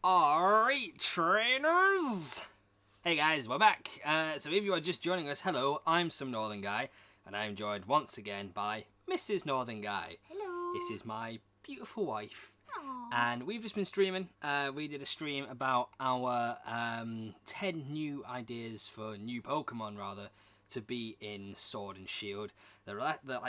Alright, trainers! Hey guys, we're back. So if you are just joining us, hello, I'm some Northern Guy, and I'm joined once again by Mrs. Northern Guy. Hello. This is my beautiful wife. Aww. And we've just been streaming. We did a stream about our 10 new ideas for new Pokemon, rather, to be in Sword and Shield. The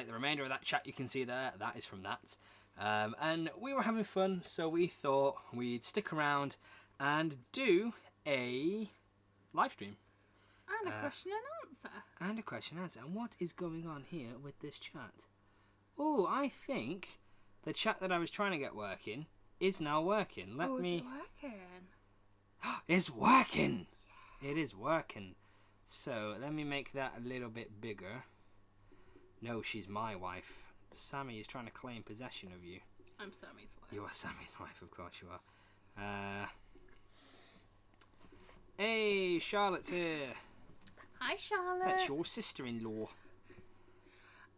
remainder of that chat you can see there, that is from that. And we were having fun, so we thought we'd stick around and do a live stream. And a question and answer. And a question and answer. And what is going on here with this chat? Oh, I think the chat that I was trying to get working is now working. Let me... Is it working? It's working! Yeah. It is working. So, let me make that a little bit bigger. No, she's my wife. Sammy is trying to claim possession of you. I'm Sammy's wife. You are Sammy's wife, of course you are. Hey, Charlotte's here. Hi, Charlotte. That's your sister-in-law.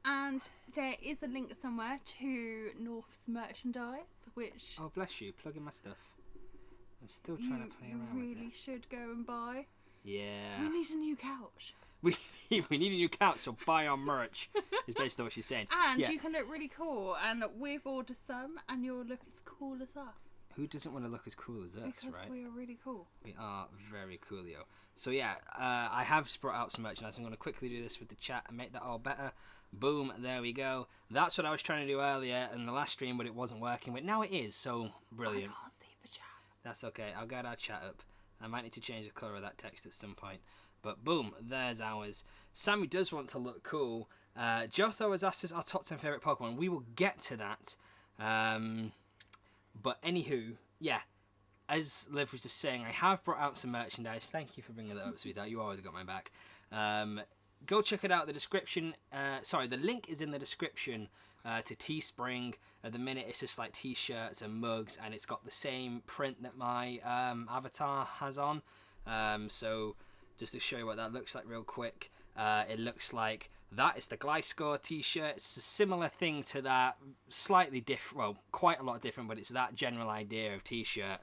And there is a link somewhere to North's merchandise, which... Oh, bless you. Plugging my stuff. I'm still trying to play around with it. You really should go and buy. Yeah. So we need a new couch. We need a new couch, so buy our merch, is basically what she's saying. And you can look really cool, and we've ordered some, and you'll look as cool as us. Who doesn't want to look as cool as us, because right? Because we are really cool. We are very coolio. So yeah, I have brought out some merchandise. I'm going to quickly do this with the chat and make that all better. Boom, there we go. That's what I was trying to do earlier in the last stream, but it wasn't working. But now it is, so brilliant. I can't see the chat. That's okay, I'll get our chat up. I might need to change the colour of that text at some point. But boom, there's ours. Sammy does want to look cool. Jotho has asked us our top 10 favourite Pokemon. We will get to that. But anywho, yeah. As Liv was just saying, I have brought out some merchandise. Thank you for bringing that up, sweetheart. You always got my back. Go check it out. The description. The link is in the description to Teespring. At the minute, it's just like t-shirts and mugs, and it's got the same print that my avatar has on. So just to show you what that looks like real quick, it looks like that is the Gliscor t-shirt. It's a similar thing to that, slightly different, well, quite a lot different, but it's that general idea of t-shirt.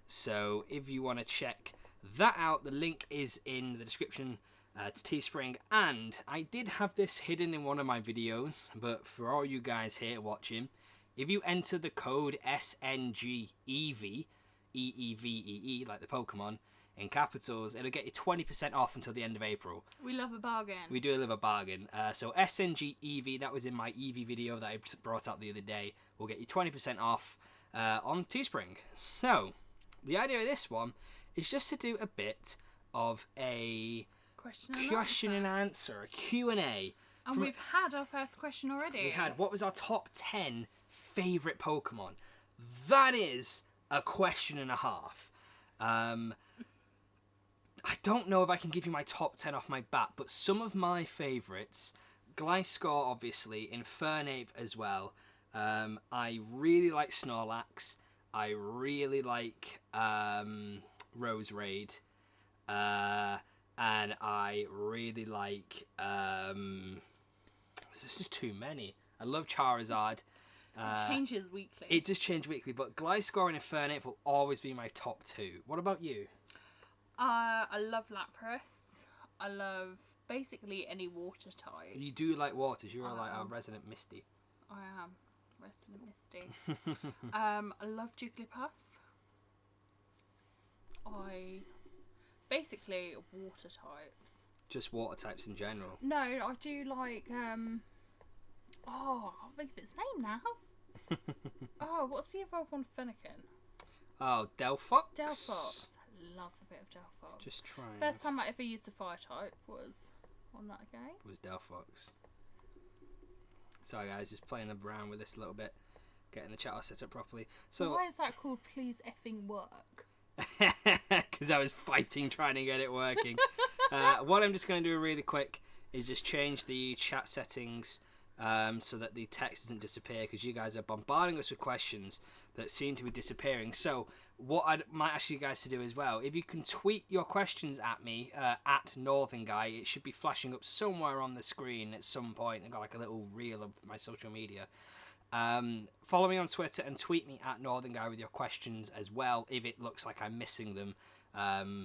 So if you want to check that out, the link is in the description to Teespring. And I did have this hidden in one of my videos, but for all you guys here watching, if you enter the code SNGEEVE, E-E-V-E-E, like the Pokemon, in capitals, it'll get you 20% off until the end of April. We love a bargain. We do love a bargain. So SNGEV, that was in my Eevee video that I brought out the other day, will get you 20% off on Teespring. So, the idea of this one is just to do a bit of a question and answer, a Q&A. And we've had our first question already. We had, what was our top 10 favourite Pokemon? That is a question and a half. I don't know if I can give you my top 10 off my bat, but some of my favourites, Gliscor obviously, Infernape as well. I really like Snorlax. I really like Roserade. And I really like... There's just too many. I love Charizard. It changes weekly. It does change weekly, but Gliscor and Infernape will always be my top two. What about you? I love Lapras. I love basically any water type. You do like waters. You are like a resident Misty. I am. Resident Misty. I love Jigglypuff. Basically water types. Just water types in general? No, I do like... I can't think of its name now. What's the evolved one? Fennekin. Oh, Delphox? Delphox. I love a bit of Delphox. Just trying. First time I ever used a fire type was on that game. Was Delphox. Sorry guys, just playing around with this a little bit. Getting the chat all set up properly. So why is that called Please Effing Work? Because I was fighting trying to get it working. What I'm just going to do really quick is just change the chat settings so that the text doesn't disappear, because you guys are bombarding us with questions that seem to be disappearing. So what I might ask you guys to do as well, if you can tweet your questions at me, at Northern Guy, it should be flashing up somewhere on the screen at some point. I've got like a little reel of my social media. Follow me on Twitter and tweet me at Northern Guy with your questions as well if it looks like I'm missing them,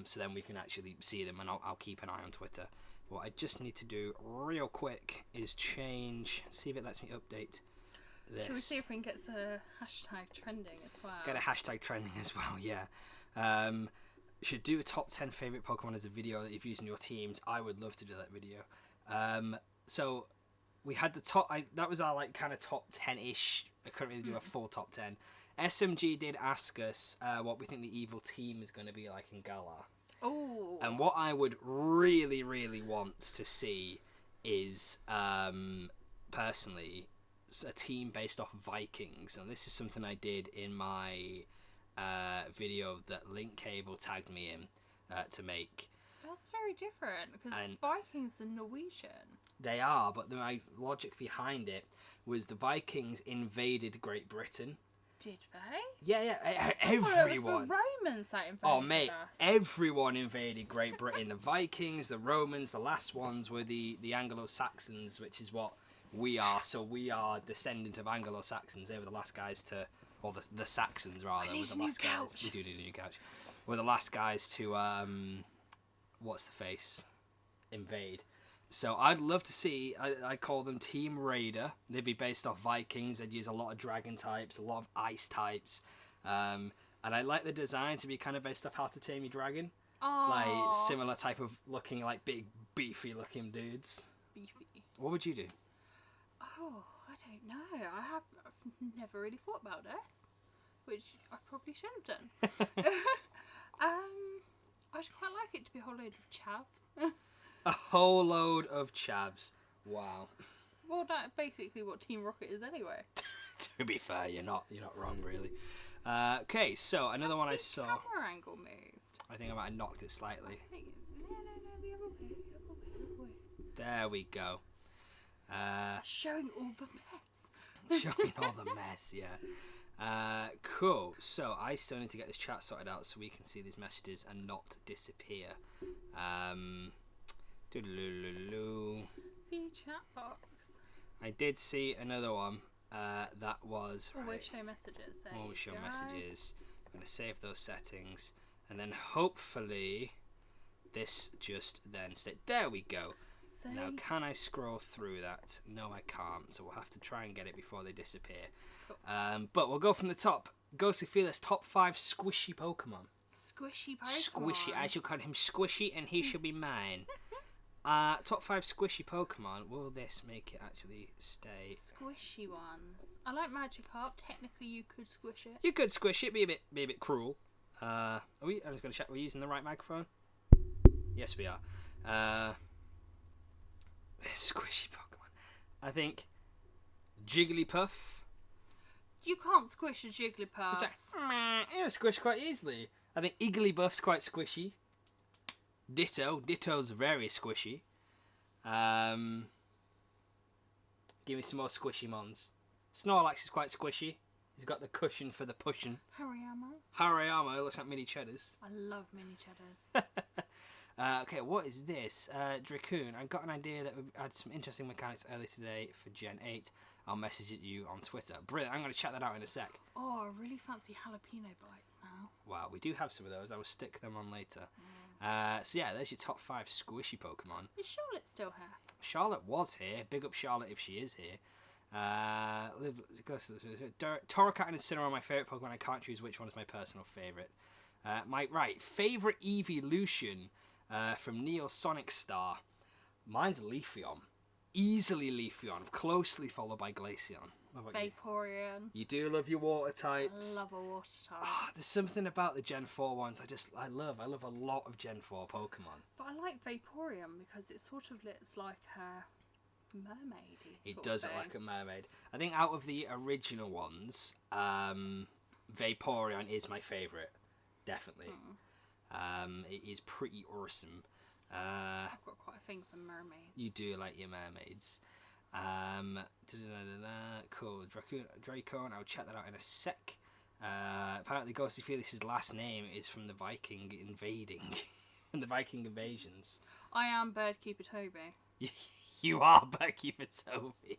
so then we can actually see them, and I'll keep an eye on Twitter. What I just need to do real quick is see if it lets me update this. Should we see if we can get a hashtag trending as well? Get a hashtag trending as well, yeah. Should do a top 10 favourite Pokemon as a video that you've used in your teams. I would love to do that video. So we had the top, that was our like kind of top 10-ish. I couldn't really do a full top 10. SMG did ask us what we think the evil team is going to be like in Galar. Oh. And what I would really, really want to see is, personally, a team based off Vikings. And this is something I did in my video that Link Cable tagged me in to make. That's very different, because Vikings are Norwegian. They are, but my logic behind it was the Vikings invaded Great Britain. Did they? Yeah, everyone. Well, it was the Romans that invaded Oh, mate, us. everyone invaded Great Britain. The Vikings, the Romans, the last ones were the Anglo-Saxons, which is what we are. So we are descendant of Anglo-Saxons. They were the last guys to, or the Saxons rather. We need were a the last new guys. couch. We do need a new couch. We're the last guys to what's the face? Invade. So I'd love to see, I call them Team Raider. They'd be based off Vikings. They'd use a lot of dragon types, a lot of ice types. And I like the design to be kind of based off How to Tame Your Dragon. Aww. Like similar type of looking, like big, beefy looking dudes. Beefy. What would you do? Oh, I don't know. I've never really thought about this, which I probably should have done. I'd quite like it to be a whole load of chavs. A whole load of chavs. Wow. Well, that's basically what Team Rocket is anyway. To be fair, you're not wrong really. Okay, so another one I saw. Camera angle moved. I think I might have knocked it slightly. No, the other way, the other way. There we go. Showing all the mess. Showing all the mess, yeah. Cool. So I still need to get this chat sorted out so we can see these messages and not disappear. The chat box. I did see another one. That was Always show messages. Always show messages. I'm going to save those settings, and then hopefully this just then stay. There we go. Now, can I scroll through that? No, I can't. So we'll have to try and get it before they disappear. Cool. But we'll go from the top. Ghostly Fearless, top 5 squishy Pokemon. Squishy Pokemon. Squishy. I shall call him Squishy, and he shall be mine. Top 5 squishy Pokemon. Will this make it actually stay? Squishy ones. I like Magikarp. Technically, you could squish it. You could squish it. Be a bit cruel. I'm just going to check. We're using the right microphone. Yes, we are. Squishy Pokemon. I think Jigglypuff. You can't squish a Jigglypuff. It's like, it'll squish quite easily. I think Igglybuff's quite squishy. Ditto's very squishy. Give me some more squishy mons. Snorlax is quite squishy. He's got the cushion for the pushing. Hariyama looks like mini cheddars. I love mini cheddars. Okay, what is this? Dracoon. I got an idea that had some interesting mechanics earlier today for Gen 8. I'll message it you on Twitter. Brilliant. I'm going to check that out in a sec. Oh, I really fancy jalapeno bites now. Wow, we do have some of those. I will stick them on later. So yeah, there's your top 5 squishy Pokemon. Is Charlotte still here? Charlotte was here. Big up Charlotte if she is here. Torracat and Incineroar are my favourite Pokemon. I can't choose which one is my personal favourite. Favourite Eeveelution from Neo Sonic Star. Mine's Leafeon. Easily Leafeon, closely followed by Glaceon. What about Vaporeon. You do love your water types. I love a water type. There's something about the Gen 4 ones I love. I love a lot of Gen 4 Pokemon. But I like Vaporeon because it sort of looks like a mermaid. It does look like a mermaid. I think out of the original ones, Vaporeon is my favourite. Definitely. It is pretty awesome. I've got quite a thing for mermaids. You do like your mermaids. Cool. Dracoon. I'll check that out in a sec. Apparently Ghostly Fearless's last name is from the Viking invading. From the Viking invasions. I am Birdkeeper Toby. You are Birdkeeper Toby.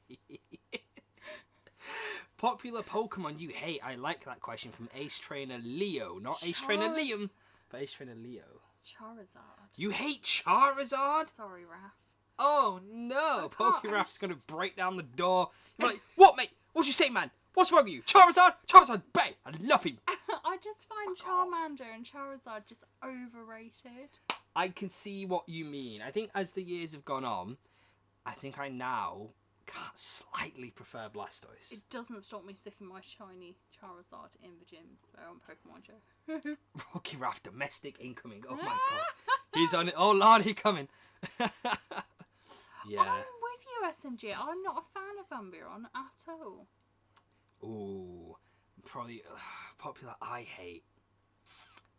popular Pokemon you hate. I like that question from Ace Trainer Leo. Not Ace Trainer Liam, but Ace Trainer Leo. Charizard. You hate Charizard? Sorry, Raph. Oh no! Pokeraph's gonna break down the door. You're like, what, mate? What'd you say, man? What's wrong with you? Charizard? Charizard, bae! I love him. I just find Charmander and Charizard just overrated. I can see what you mean. I think as the years have gone on, I think I now slightly prefer Blastoise. It doesn't stop me sticking my shiny Charizard in the gyms on Pokemon Show. Pokeraff domestic incoming. Oh my god. He's on it. Oh lord, he's coming. Yeah. I'm with you, SMG. I'm not a fan of Umbreon at all. Ooh. Probably popular I hate.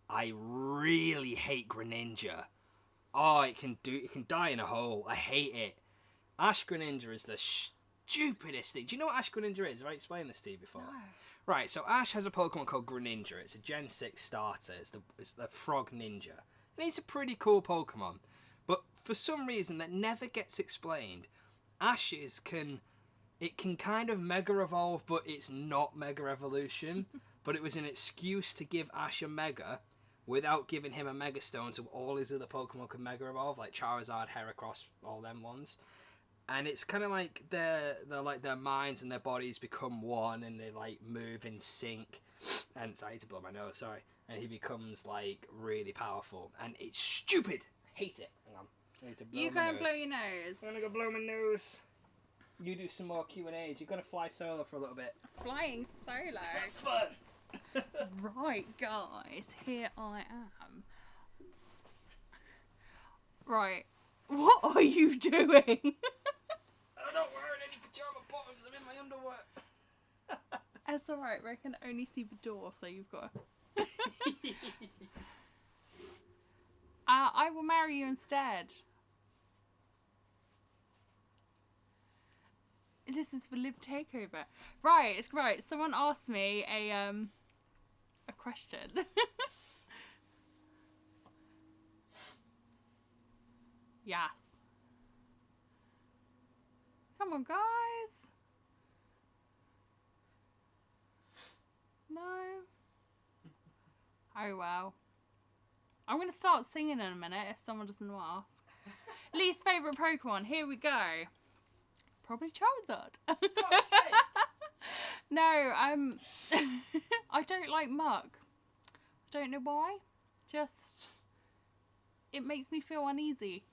I really hate Greninja. Oh, it can die in a hole. I hate it. Ash Greninja is the stupidest thing. Do you know what Ash Greninja is? Have I explained this to you before? No. Right, so Ash has a Pokemon called Greninja. It's a Gen 6 starter. It's the Frog Ninja. And he's a pretty cool Pokemon. But for some reason that never gets explained, Ash's can kind of Mega Evolve, but it's not Mega Evolution. But it was an excuse to give Ash a Mega without giving him a Mega Stone, so all his other Pokemon can Mega Evolve, like Charizard, Heracross, all them ones. And it's kind of like their minds and their bodies become one, and they like move in sync. And sorry, I need to blow my nose. Sorry. And he becomes like really powerful, and it's stupid. I hate it. Hang on. I need to blow You my go and nose. blow your nose. I'm gonna go blow my nose. You do some more Q&As. You're gonna fly solo for a little bit. Flying solo. Fun. Right, guys, here I am. Right, what are you doing? I'm not wearing any pajama bottoms. I'm in my underwear. That's alright, I can only see the door, so you've got to... I will marry you instead. This is the live takeover. Right, it's right. Someone asked me a question. Yes. Come on, guys. No. Oh well. I'm gonna start singing in a minute if someone doesn't ask. Least favourite Pokemon. Here we go. Probably Charizard. God's sake. No, I don't like Muck. I don't know why. Just, it makes me feel uneasy.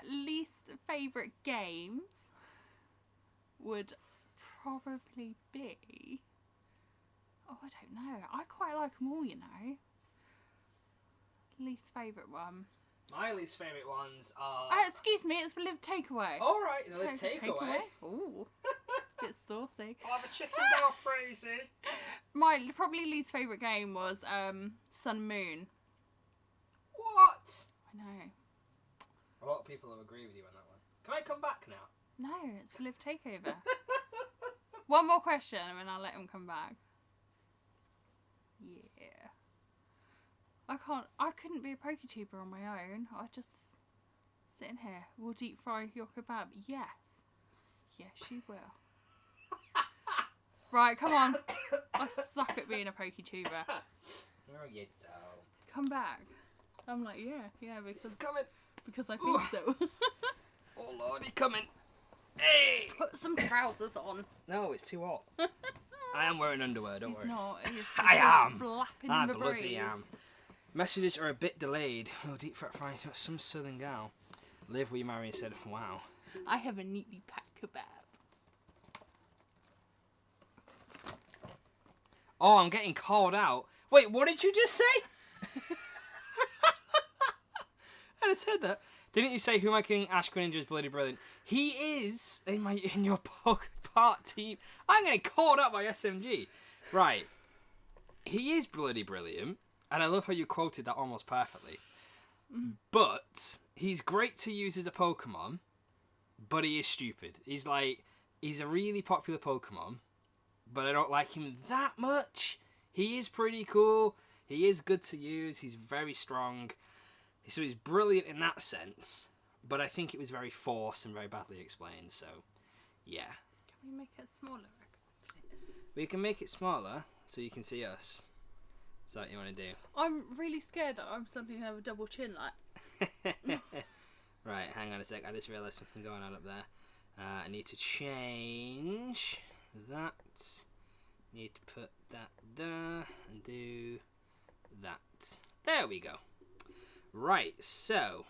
Least favourite games would probably be... Oh, I don't know. I quite like them all, you know. Least favourite one. My least favourite ones are... Excuse me, it's for Live Takeaway. Alright, the Live Takeaway. Ooh, bit saucy. I'll have a chicken bar crazy. My probably least favourite game was Sun and Moon. What? I know. A lot of people will agree with you on that one. Can I come back now? No, it's for Live Takeover. One more question and then I'll let him come back. Yeah. I couldn't be a PokeTuber on my own. I just sit in here. We'll deep fry your kebab. Yes. Yes, you will. Right, come on. I suck at being a PokeTuber. No, you don't. Come back. I'm like, yeah, It's coming. because I think so. Oh Lord, he's coming. Hey! Put some trousers on. No, it's too hot. I am wearing underwear, don't He's worry. not. He's I am. flapping I in the bloody breeze. am. Messages are a bit delayed. Oh, deep fat frying. Some southern gal. Liv, will you marry? Said, wow. I have a neatly packed kebab. Oh, I'm getting called out. Wait, what did you just say? I just said that. Didn't you say who am I kidding? Ash Greninja is bloody brilliant. He is in your part team. I'm getting called out by SMG. Right. He is bloody brilliant. And I love how you quoted that almost perfectly. But he's great to use as a Pokemon, but he is stupid. He's a really popular Pokemon, but I don't like him that much. He is pretty cool. He is good to use. He's very strong. So it's brilliant in that sense, but I think it was very forced and very badly explained. So, yeah. Can we make it smaller? Please? We can make it smaller so you can see us. Is that what you want to do? I'm really scared that I'm suddenly going to have a double chin like. Right, hang on a sec. I just realised something going on up there. I need to change that. Need to put that there and do that. There we go. Right, so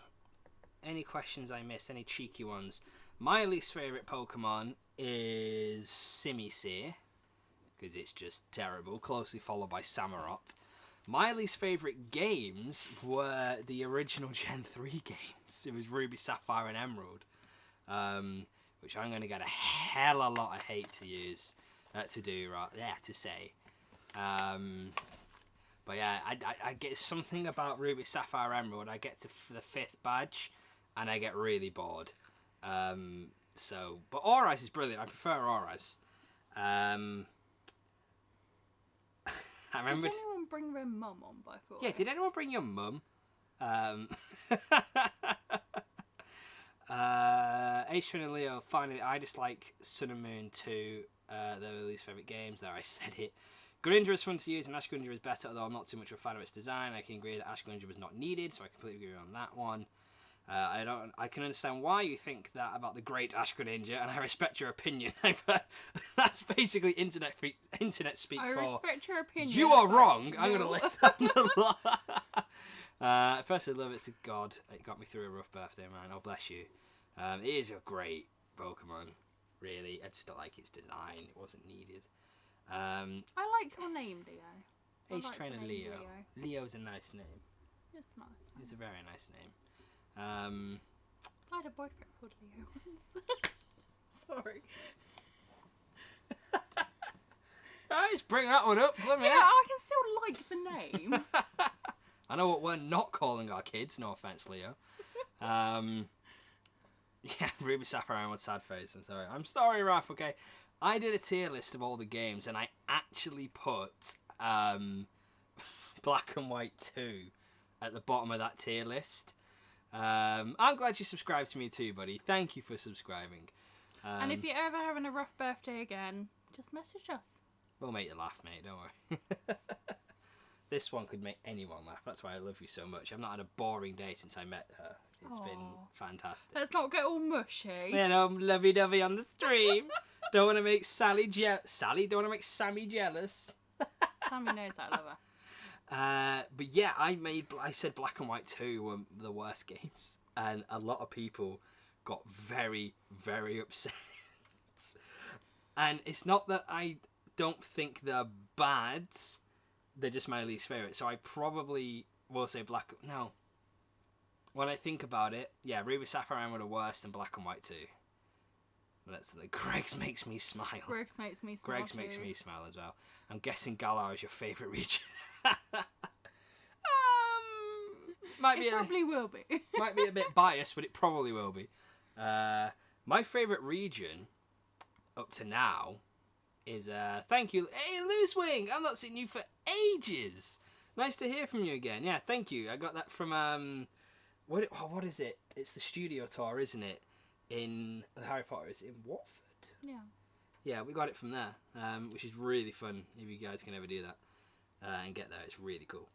any questions I missed? Any cheeky ones? My least favourite Pokemon is Simisear, because it's just terrible, closely followed by Samurott. My least favourite games were the original Gen 3 games. It was Ruby, Sapphire and Emerald, which I'm going to get a hell of a lot of hate to use, to say. But yeah, I get something about Ruby, Sapphire, Emerald. I get to the 5th badge, and I get really bored. But Auraz is brilliant. I prefer Auraz. I remember. Did anyone bring their mum on by the way? Yeah, did anyone bring your mum? H-Train and Leo, finally, I dislike Sun and Moon 2. They're least favourite games. There, I said it. Greninja is fun to use, and Ash Greninja is better, although I'm not too much of a fan of its design. I can agree that Ash Greninja was not needed, so I completely agree on that one. I can understand why you think that about the great Ash Greninja, and I respect your opinion. That's basically internet speak I for. respect your opinion. You are wrong. No. I'm going to let that lie. First, I love it's a god. It got me through a rough birthday, man. Oh, bless you. It is a great Pokemon, really. I just don't like its design. It wasn't needed. I like your name, Leo. H-Train and Leo. Leo's a nice name. It's nice. It's a very nice name. I had a boyfriend called Leo once. Sorry. I just bring that one up. Yeah, I can still like the name. I know what we're not calling our kids. No offense, Leo. Yeah, Ruby, Sapphire, and sad face. I'm sorry, Raph. Okay, I did a tier list of all the games, and I actually put Black and White 2 at the bottom of that tier list. I'm glad you subscribed to me too, buddy. Thank you for subscribing. And if you're ever having a rough birthday again, just message us. We'll make you laugh, mate. Don't worry. This one could make anyone laugh. That's why I love you so much. I've not had a boring day since I met her. It's been fantastic. Let's not get all mushy. You know, I'm lovey-dovey on the stream. Don't want to make Sally don't want to make Sammy jealous. Sammy knows I love her. But yeah, I said Black and White 2 were the worst games, and a lot of people got very, very upset. And it's not that I don't think they're bad, they're just my least favourite. So I probably will say no. When I think about it, yeah, Ruby, Sapphire, and Emerald are worse than Black and White 2. Greg's makes me smile. Greg's makes me smile as well. I'm guessing Galar is your favourite region. Probably will be. Might be a bit biased, but it probably will be. My favourite region up to now is thank you. Hey, Loosewing! I've not seen you for ages. Nice to hear from you again. Yeah, thank you. I got that from what is it? It's the studio tour, isn't it? In Harry Potter, is it in Watford? Yeah. Yeah, we got it from there, which is really fun. If you guys can ever do that and get there, it's really cool.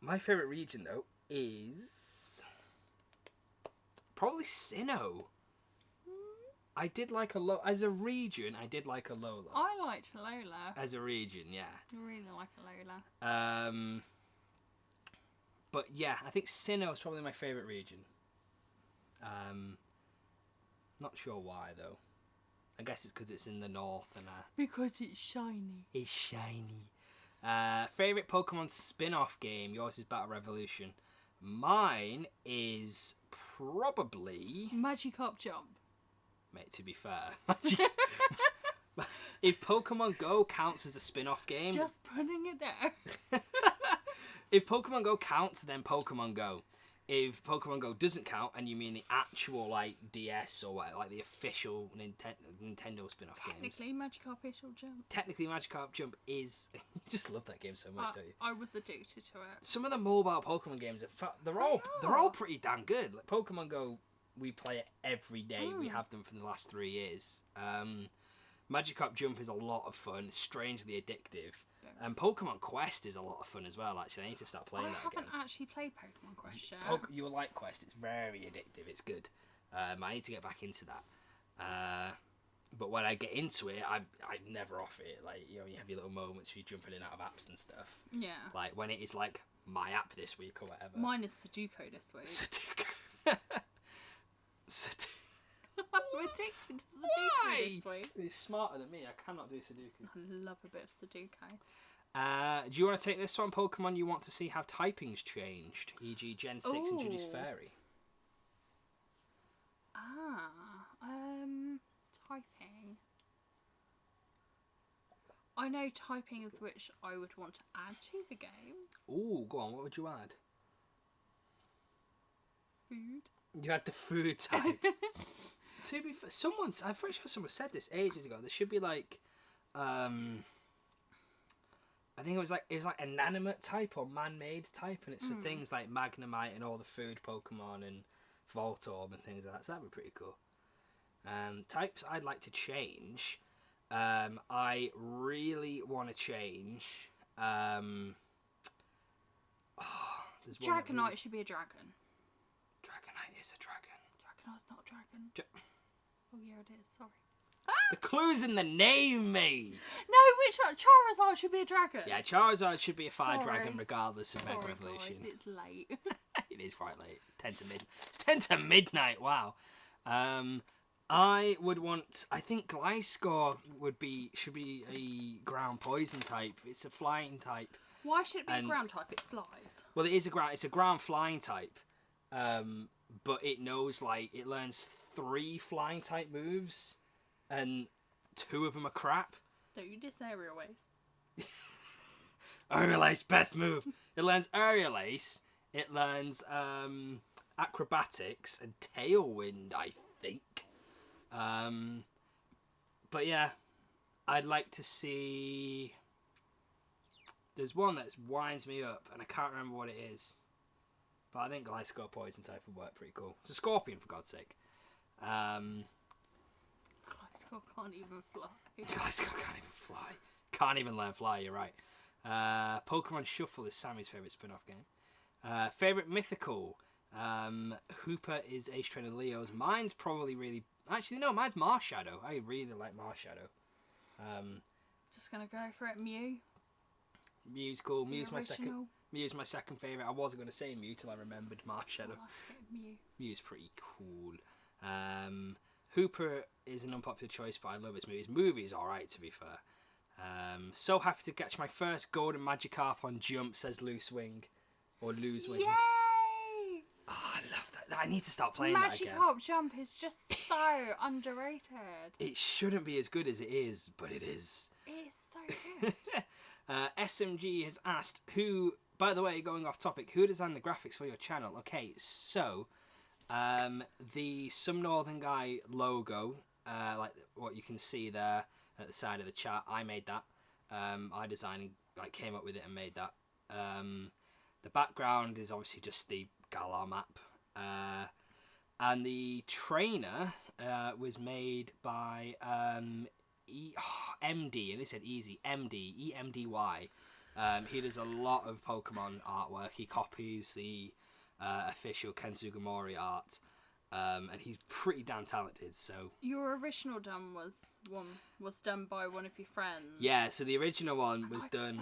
My favourite region though is probably Sinnoh. I did like as a region. I did like Alola. I liked Alola. As a region, yeah. I really like Alola. But yeah, I think Sinnoh is probably my favourite region. Not sure why though. I guess it's because it's in the north and because it's shiny. It's shiny. Favourite Pokemon spin-off game? Yours is Battle Revolution. Mine is probably Magikarp Jump. Mate, to be fair, if Pokemon Go counts as a spin-off game, just putting it there. If Pokemon Go counts, then Pokemon Go. if Pokemon Go doesn't count, and you mean the actual like DS or what, like the official Nintendo spin-off games. Technically, Magikarp Official Jump. Technically, Magikarp Jump is. You just love that game so much, don't you? I was addicted to it. Some of the mobile Pokemon games, they're all pretty damn good. Like Pokemon Go, we play it every day. We have them for the last 3 years. Magikarp Jump is a lot of fun. It's strangely addictive. And Pokemon Quest is a lot of fun as well, actually. I need to start playing that again. I haven't actually played Pokemon Quest yet. You will like Quest. It's very addictive. It's good. I need to get back into that. But when I get into it, I'm never off it. Like, you know, you have your little moments where you're jumping in and out of apps and stuff. Yeah. Like, when it is, like, my app this week or whatever. Mine is Sudoku this week. Sudoku. I'm addicted to Sudoku this week. He's smarter than me. I cannot do Sudoku. I love a bit of Sudoku. Do you want to take this one? Pokemon you want to see have typings changed, e.g. Gen 6 introduced Fairy. Typing. I know typing is which I would want to add to the game. Ooh, go on. What would you add? Food. You had the food type. To be fair, I'm pretty sure someone said this ages ago. There should be like, I think it was like inanimate type or man-made type, and it's for things like Magnemite and all the food Pokemon and Voltorb and things like that. So that'd be pretty cool. Types I'd like to change. I really want to change. Dragonite should be a dragon. Dragonite is a dragon. Dragonite's not a dragon. Oh yeah, it is. Sorry. The clue's in the name, mate. No, which one? Charizard should be a dragon. Yeah, Charizard should be a fire dragon regardless of Mega Evolution. Guys, it's late. It is quite late. It's 10 to midnight. Wow. I would want. I think Gliscor should be a ground poison type. It's a flying type. Why should it be a ground type? It flies. Well, it's a ground flying type. But it knows it learns 3 flying type moves, and 2 of them are crap. Don't you diss Aerial Ace? Aerial Ace, best move. It learns Aerial Ace. It learns Acrobatics and Tailwind, I think. But yeah, I'd like to see. There's one that winds me up, and I can't remember what it is. But I think Gliscor Poison type would work pretty cool. It's a Scorpion, for God's sake. Gliscor can't even fly. Gliscor can't even fly. Can't even learn fly, you're right. Pokemon Shuffle is Sammy's favourite spin-off game. Favourite mythical. Hooper is Ace Trainer Leo's. Mine's probably really... Actually, no, mine's Marshadow. I really like Marshadow. Just going to go for it, Mew. Mew's cool. Mew's my second favourite. I wasn't going to say Mew till I remembered Marshadow. Mew's pretty cool. Hooper is an unpopular choice, but I love his movie. His movie is alright, to be fair. So happy to catch my first golden Magikarp on Jump, says Loose Wing. Or Lose Wing. Yay! Oh, I love that. I need to start playing that again. Magikarp Jump is just so underrated. It shouldn't be as good as it is, but it is. It is so good. SMG has asked who, by the way, going off topic, who designed the graphics for your channel? Okay, so the Some Northern Guy logo, like what you can see there at the side of the chat, I made that. I designed, came up with it and made that. The background is obviously just the Galar map. And the trainer was made by MD, and they said easy, MD, EMDY. He does a lot of Pokemon artwork. He copies the official Ken Sugimori art, and he's pretty damn talented. So your original was done by one of your friends. Yeah, so the original one was done.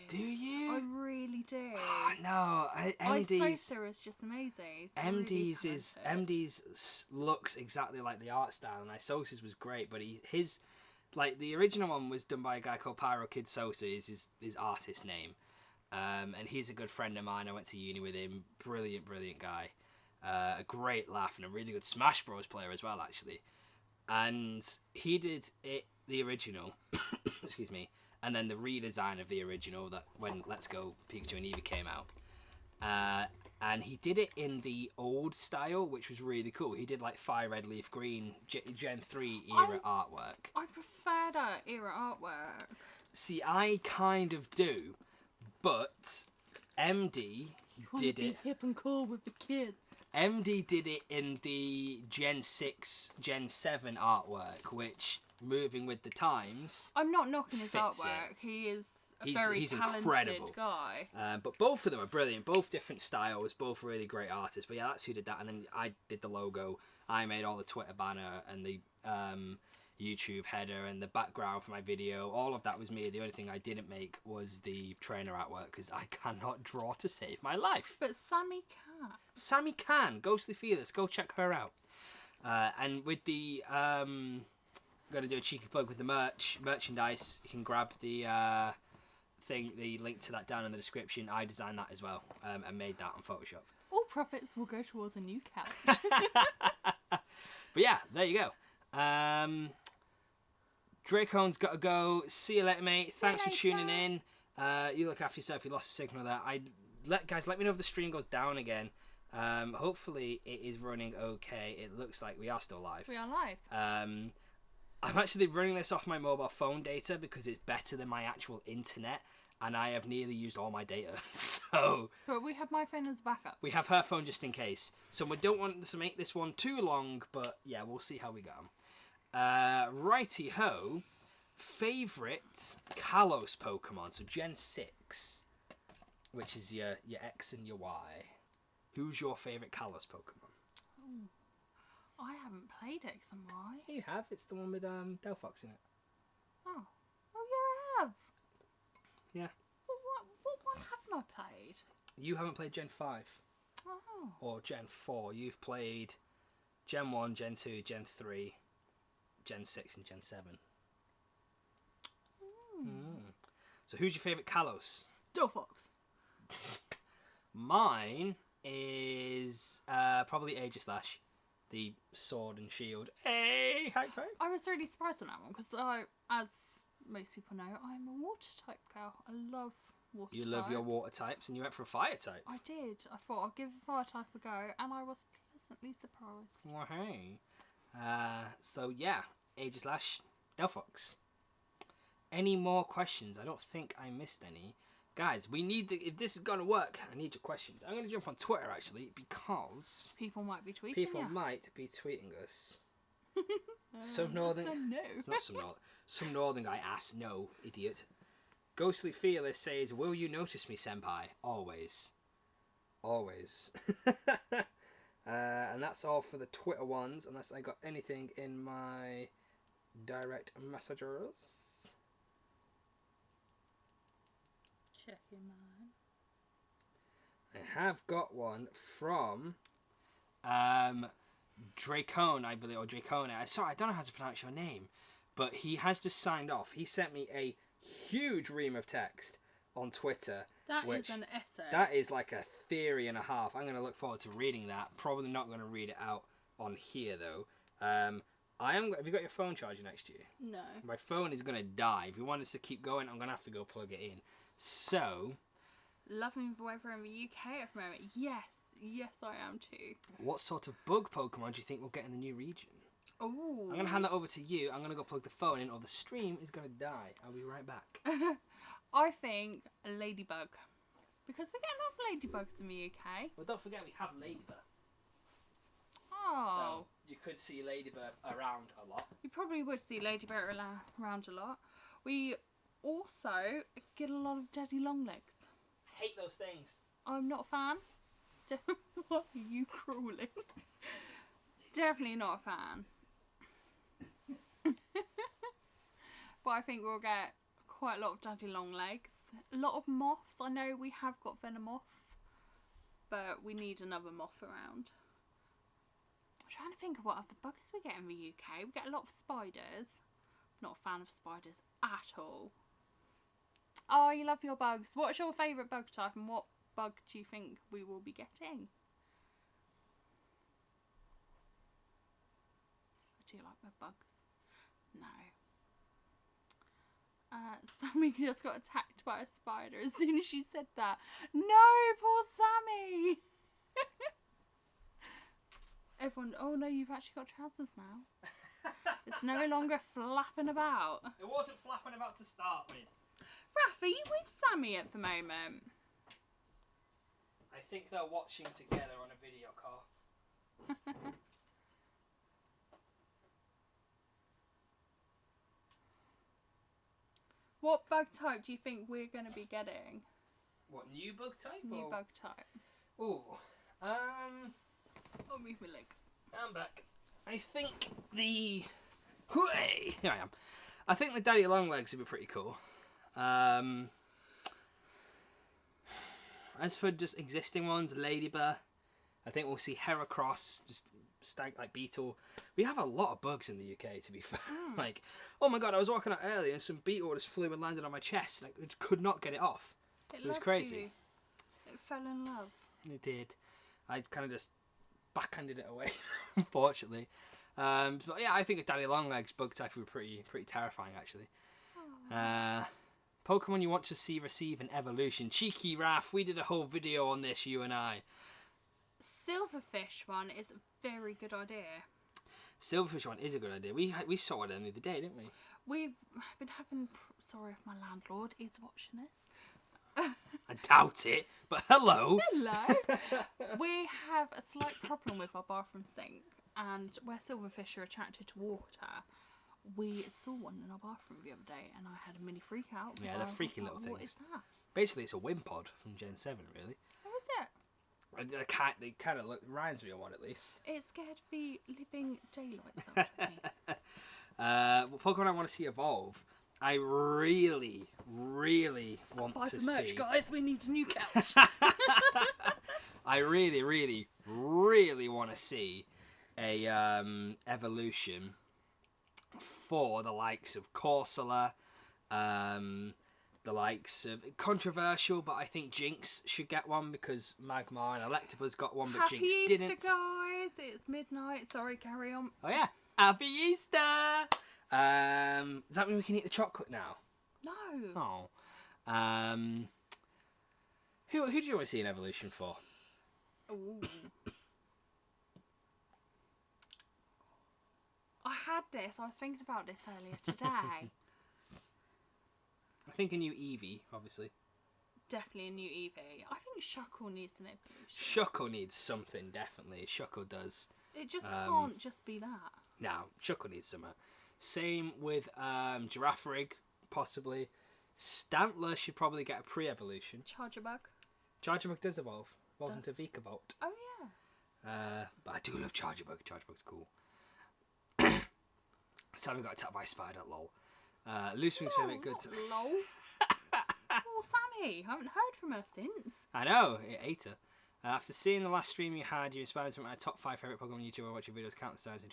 Do you? I really do. Oh, no, MD's is just amazing. MD's looks exactly like the art style, and Isosis was great, but his the original one was done by a guy called Pyro Kid Sosa, is his artist name. And he's a good friend of mine. I went to uni with him. Brilliant guy. A great laugh and a really good Smash Bros player as well, actually. And he did the original, excuse me, and then the redesign of the original that when Let's Go Pikachu and Eevee came out. And he did it in the old style, which was really cool. He did like Fire Red Leaf Green, Gen 3 era artwork. I prefer that era artwork. See, I kind of do, but MD did it. Hip and cool with the kids. MD did it in the Gen 6, Gen 7 artwork, which, moving with the times... I'm not knocking his artwork. He is a very talented incredible guy. But both of them are brilliant. Both different styles, both really great artists. But yeah, that's who did that. And then I did the logo. I made all the Twitter banner and the YouTube header and the background for my video. All of that was me. The only thing I didn't make was the trainer artwork because I cannot draw to save my life. But Sammy can. Sammy can. Ghostly Fearless. Go check her out. And with the... I'm going to do a cheeky plug with the merchandise. You can grab the the link to that down in the description. I designed that as well and made that on Photoshop. All profits will go towards a new couch. But yeah, there you go. Dracon's got to go. See you later, mate. Thanks for tuning in. You look after yourself. You lost the signal there. Guys, let me know if the stream goes down again. Hopefully it is running okay. It looks like we are still live. We are live. I'm actually running this off my mobile phone data because it's better than my actual internet, and I have nearly used all my data. So, but we have my phone as backup. We have her phone just in case. So we don't want to make this one too long, but yeah, we'll see how we go. Righty ho. Favorite Kalos Pokemon. So Gen 6, which is your X and your Y. Who's your favorite Kalos Pokemon? Ooh. I haven't played X and Y. You have. It's the one with Delphox in it. Oh yeah, I have. Yeah. What one haven't I played? You haven't played Gen 5. Oh. Or Gen 4. You've played Gen 1, Gen 2, Gen 3, Gen 6 and Gen 7. So who's your favourite Kalos? Delphox. Mine is probably Aegislash. The sword and shield. Hey, high five. I was really surprised on that one because as most people know, I'm a water type girl. I love water types. You love your water types and you went for a fire type. I did. I thought I'd give a fire type a go and I was pleasantly surprised. Well, hey. So yeah, Aegislash, Delphox. Any more questions? I don't think I missed any. Guys, we need if this is going to work, I need your questions. I'm going to jump on Twitter, actually, because... People might be tweeting People might be tweeting us. Some northern... No. It's not some northern... Some northern guy asks, no, idiot. Ghostly Fearless says, will you notice me, senpai? Always. Always. And that's all for the Twitter ones, unless I got anything in my direct messages. Checking mine. I have got one from Dracone, I believe, or Dracone. Sorry, I don't know how to pronounce your name, but he has just signed off. He sent me a huge ream of text on Twitter. That is an essay. That is like a theory and a half. I'm going to look forward to reading that. Probably not going to read it out on here, though. Have you got your phone charger next to you? No. My phone is going to die. If you want us to keep going, I'm going to have to go plug it in. So... Loving the weather in the UK at the moment. Yes, I am too. What sort of bug Pokemon do you think we'll get in the new region? Oh. I'm going to hand that over to you. I'm going to go plug the phone in or the stream is going to die. I'll be right back. I think a ladybug. Because we get a lot of ladybugs in the UK. Well, don't forget we have Ladybird. Oh. So you could see Ladybird around a lot. You probably would see ladybird around a lot. We also get a lot of daddy long legs. I hate those things. I'm not a fan. What are you crawling? Definitely not a fan. But I think we'll get quite a lot of daddy long legs. A lot of moths. I know we have got Venomoth, but we need another moth around. I'm trying to think of what other bugs we get in the UK. We get a lot of spiders. Not a fan of spiders at all. Oh, you love your bugs. What's your favourite bug type and what bug do you think we will be getting? Do you like my bugs? No. Sammy just got attacked by a spider as soon as she said that. No, poor Sammy! Everyone, oh no, you've actually got trousers now. It's no longer flapping about. It wasn't flapping about to start with. Raph, are you with Sammy at the moment? I think they're watching together on a video call. What bug type do you think we're going to be getting? What, new bug type? New bug type. Ooh, Oh, move my leg. I'm back. I think the... Hooray! Here I am. I think the daddy longlegs would be pretty cool. As for just existing ones, ladybird, I think we'll see Heracross, just stag like beetle. We have a lot of bugs in the UK, to be fair. Like, oh my god, I was walking out earlier and some beetle just flew and landed on my chest. Like, I could not get it off. It was crazy. You. It fell in love. It did. I kind of just backhanded it away, unfortunately. But yeah, I think a daddy longlegs bug type would be pretty terrifying, actually. Pokemon you want to see receive an evolution. Cheeky Raph, we did a whole video on this, you and I. Silverfish one is a very good idea. Silverfish one is a good idea. We saw it the other day, didn't we? We've been having... Sorry if my landlord is watching this. I doubt it, but hello. Hello. We have a slight problem with our bathroom sink, and where silverfish are attracted to water, we saw one in our bathroom the other day, and I had a mini freak out. Yeah, they're freaky little things. What is that? Basically, it's a Wimpod from Gen 7, really. How is it? They kind of reminds me of one, at least. It scared the living daylights out of me. Pokemon I want to see evolve. I really, really want to see... Buy the merch, guys. We need a new couch. I really, really, really want to see a evolution for the likes of Corsola, the likes of... Controversial, but I think Jinx should get one because Magmar and Electabuzz got one, but Happy Jinx Easter, didn't. guys. It's midnight. Sorry, carry on. Oh, yeah. Happy Easter! Does that mean we can eat the chocolate now? No. Oh. Who do you want to see an evolution for? Ooh. I had this. I was thinking about this earlier today. I think a new Eevee, obviously. Definitely a new Eevee. I think Shuckle needs an evolution. Shuckle needs something, definitely. Shuckle does. It just can't just be that. No, Shuckle needs something. Same with Girafarig, possibly. Stantler should probably get a pre-evolution. Charjabug. Charjabug does evolve. Evolves into Vikavolt. Oh, yeah. But I do love Charjabug. Charjabug's cool. Sammy got attacked by a spider, lol. Loose Wing's favourite good. Lol. Oh, Sammy. I haven't heard from her since. I know, it ate her. After seeing the last stream you had, you inspired me to my top 5 favourite Pokemon YouTuber. I watch your videos countless times and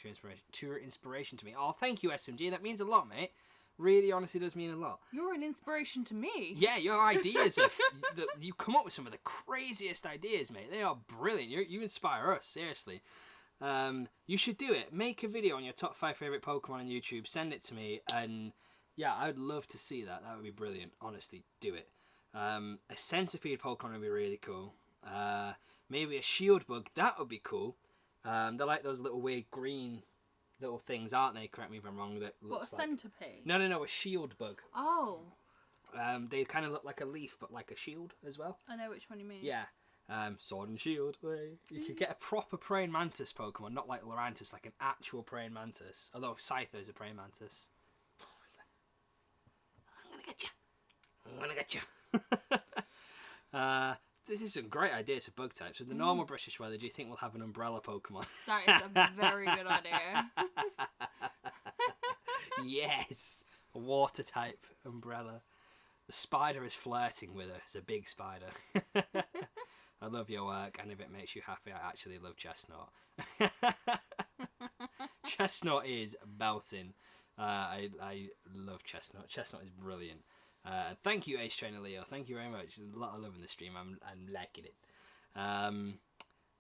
true inspiration to me. Oh, thank you, SMG. That means a lot, mate. Really, honestly does mean a lot. You're an inspiration to me. Yeah, your ideas you come up with some of the craziest ideas, mate. They are brilliant. You inspire us, seriously. You should do it. Make a video on your top 5 favourite Pokemon on YouTube. Send it to me, and yeah, I'd love to see that. That would be brilliant. Honestly, do it. A centipede Pokemon would be really cool. Maybe a shield bug. That would be cool. They're like those little weird green little things, aren't they? Correct me if I'm wrong. That looks what, a centipede? No, a shield bug. Oh. They kind of look like a leaf, but like a shield as well. I know which one you mean. Yeah. Sword and Shield. You could get a proper praying mantis Pokemon, not like Lurantis, like an actual praying mantis. Although Scyther is a praying mantis. I'm gonna get you. This is some great ideas for bug types. With the normal British weather, do you think we'll have an umbrella Pokemon? That is a very good idea. Yes, a water type umbrella. The spider is flirting with her. It's a big spider. I love your work, and if it makes you happy, I actually love Chestnut. Chestnut is belting. I love Chestnut. Chestnut is brilliant. Thank you, Ace Trainer Leo. Thank you very much. There's a lot of love in the stream. I'm liking it.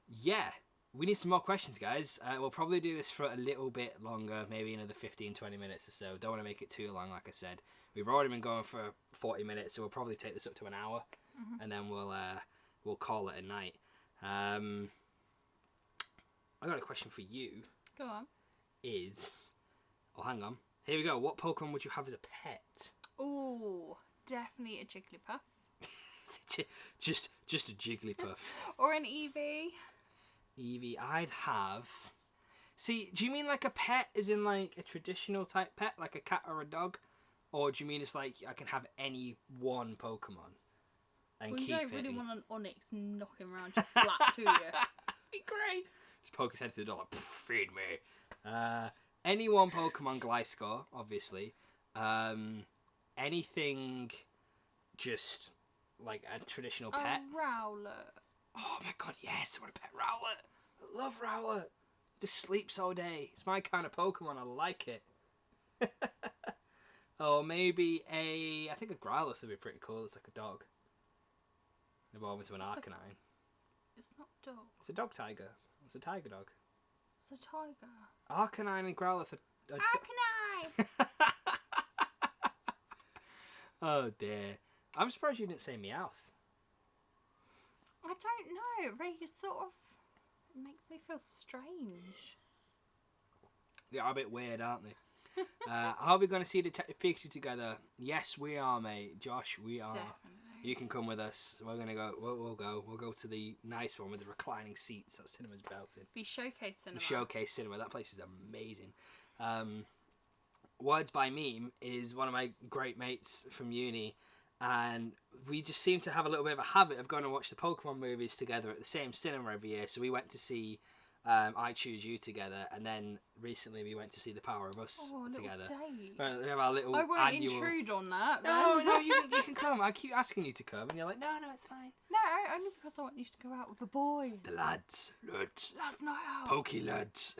Yeah, we need some more questions, guys. We'll probably do this for a little bit longer, maybe another 15-20 minutes or so. Don't want to make it too long, like I said. We've already been going for 40 minutes, so we'll probably take this up to an hour, and then we'll call it a night. I got a question for you. Go on. Oh, hang on. Here we go. What Pokemon would you have as a pet? Ooh, definitely a Jigglypuff. just a Jigglypuff. Or an Eevee. Eevee. I'd have... See, do you mean like a pet as in like a traditional type pet, like a cat or a dog? Or do you mean it's like I can have any one Pokemon and keep it? You don't really want an Onyx knocking around your flat, do you? Be great. Just poke his head through the door like, feed me. Any one Pokemon Gliscor, obviously. Anything just like a traditional pet. A Rowlet. Oh my god, yes, I want a pet Rowlet. I love Rowlet. Just sleeps all day. It's my kind of Pokemon. I like it. Or maybe I think a Growlithe would be pretty cool. It's like a dog. Evolve into an Arcanine. It's not dog. It's a dog tiger. It's a tiger dog. It's a tiger. Arcanine and Growlithe are Arcanine! Oh dear. I'm surprised you didn't say Meowth. I don't know. Ray sort of makes me feel strange. They are a bit weird, aren't they? Are we going to see Detective Pikachu together? Yes, we are, mate. Josh, we are. Definitely. You can come with us. We're gonna go. We'll go. We'll go to the nice one with the reclining seats that cinema's belted. Be Showcase Cinema. Showcase Cinema. That place is amazing. Words by Meme is one of my great mates from uni, and we just seem to have a little bit of a habit of going to watch the Pokemon movies together at the same cinema every year. So we went to see I Choose You together, and then recently we went to see The Power of Us together. Date. We have our little I won't annual... intrude on that. No, you can come. I keep asking you to come, and you're like, no, it's fine. No, only because I want you to go out with the boys. The lads. That's not out. Pokey lads.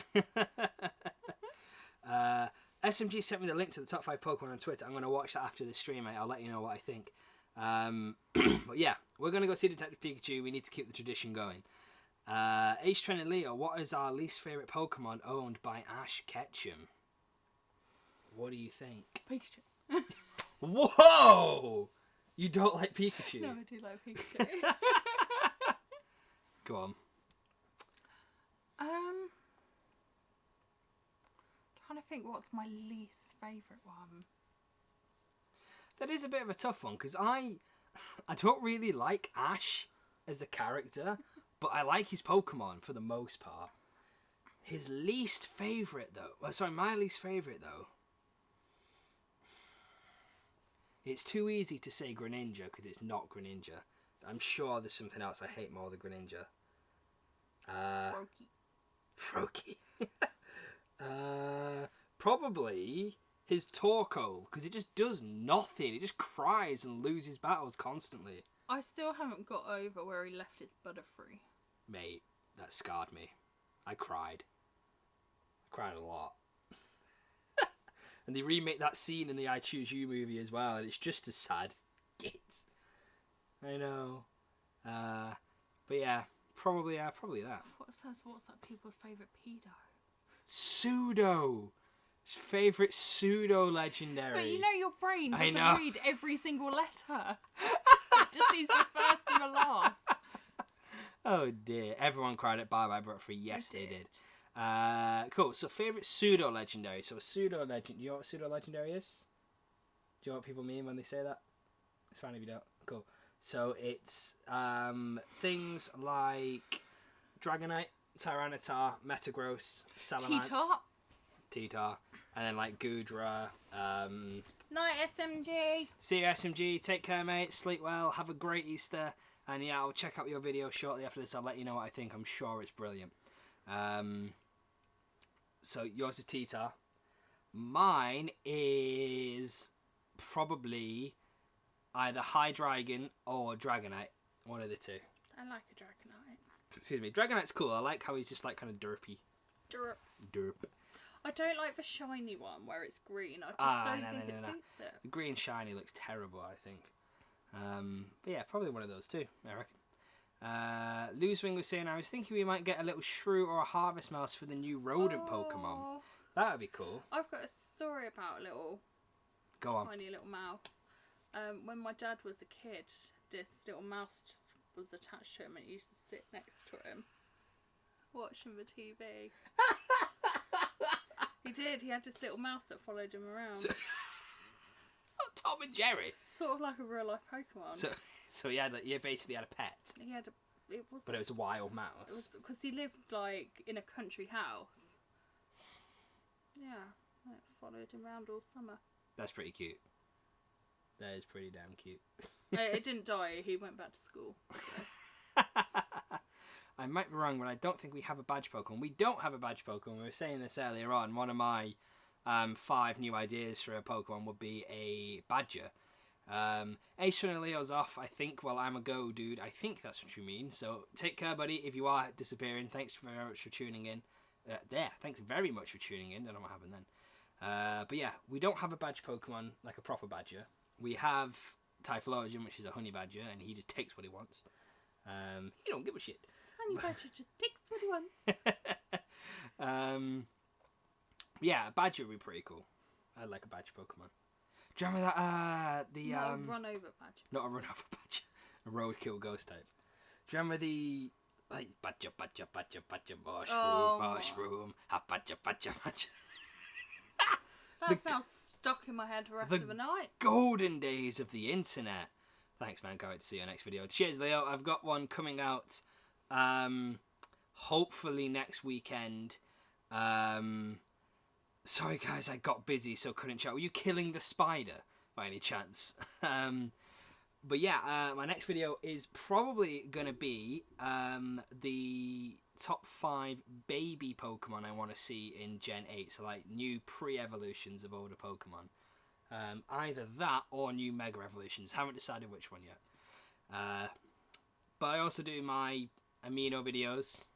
SMG sent me the link to the top 5 Pokemon on Twitter. I'm going to watch that after the stream, mate. I'll let you know what I think. But yeah, we're going to go see Detective Pikachu. We need to keep the tradition going. Ace Trainer Leo, what is our least favourite Pokemon owned by Ash Ketchum? What do you think? Pikachu. Whoa! You don't like Pikachu? No, I do like Pikachu. Go on. Trying to think what's my least favourite one. That is a bit of a tough one, because I don't really like Ash as a character, but I like his Pokemon for the most part. His least favourite, though... my least favourite, though... It's too easy to say Greninja, because it's not Greninja. I'm sure there's something else I hate more than Greninja. Froakie. Probably his Torkoal, because it just does nothing. It just cries and loses battles constantly. I still haven't got over where he left his Butterfree. Mate, that scarred me. I cried. I cried a lot. And they remake that scene in the I Choose You movie as well, and it's just as sad. Gits. I know. But yeah, probably that. What's that people's favourite pedo? Pseudo. His favourite pseudo legendary. But you know your brain doesn't read every single letter. It just sees the first and the last. Oh dear. Everyone cried at Bye Bye Butterfree. Yes, they did. Cool. So favourite pseudo legendary. So a pseudo legend. Do you know what a pseudo legendary is? Do you know what people mean when they say that? It's fine if you don't. Cool. So it's things like Dragonite, Tyranitar, Metagross, Salamence, T-Tar, and then like Goodra. Night SMG. See you SMG. Take care, mate. Sleep well. Have a great Easter. And yeah, I'll check out your video shortly after this. I'll let you know what I think. I'm sure it's brilliant. So yours is T-Tar. Mine is probably either Hydreigon or Dragonite. One of the two. I like a Dragonite. Excuse me. Dragonite's cool. I like how he's just like kind of derpy. Derp. I don't like the shiny one where it's green. I just don't think it suits it. The green shiny looks terrible, I think. But yeah, probably one of those two, I reckon. Losewing was saying, I was thinking we might get a little shrew or a harvest mouse for the new rodent Pokemon. That would be cool. I've got a story about a little tiny little mouse. When my dad was a kid, this little mouse just was attached to him and it used to sit next to him. watching the TV. He did. He had this little mouse that followed him around. So, Tom and Jerry. Sort of like a real life Pokemon. So he basically had a pet. He had But it was a wild mouse. Because he lived like in a country house. Yeah, it followed him around all summer. That's pretty cute. That is pretty damn cute. It didn't die. He went back to school. So. I might be wrong, but I don't think we have a badge Pokemon. We don't have a badge Pokemon. We were saying this earlier on. One of my 5 new ideas for a Pokemon would be a Badger. Ace and Leo's off, I think. Well, I'm a go, dude. I think that's what you mean. So take care, buddy. If you are disappearing, thanks very much for tuning in. Thanks very much for tuning in. Don't know what happened then. But yeah, we don't have a badge Pokemon like a proper Badger. We have Typhlosion, which is a honey badger, and he just takes what he wants. He don't give a shit. Honey badger just takes what he wants. Yeah, a badger would be pretty cool. I'd like a badger Pokemon. Do you remember that? Not a run over badger. Not a run over badger. A roadkill ghost type. Do you remember the badger, mushroom, badger. That's now stuck in my head the rest of the night. Golden days of the internet. Thanks, man. Can't wait to see you next video. Cheers, Leo. I've got one coming out hopefully next weekend. Sorry, guys, I got busy, so couldn't chat. Were you killing the spider by any chance? But yeah, my next video is probably going to be the top 5 baby Pokemon I want to see in Gen 8. So, like, new pre-evolutions of older Pokemon. Either that or new Mega Evolutions. Haven't decided which one yet. But I also do my Amino videos.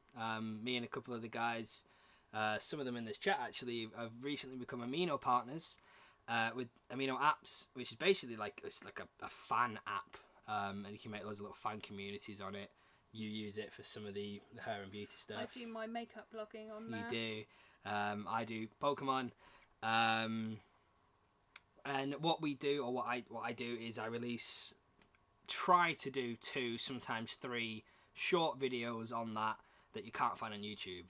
Me and a couple of the guys, some of them in this chat actually, have recently become Amino partners with Amino Apps, which is basically like a fan app, and you can make loads of little fan communities on it. You use it for some of the hair and beauty stuff. I do my makeup blogging on there. You do. I do Pokemon. And what we do, or what I do, is I try to do 2, sometimes 3 short videos on that you can't find on YouTube.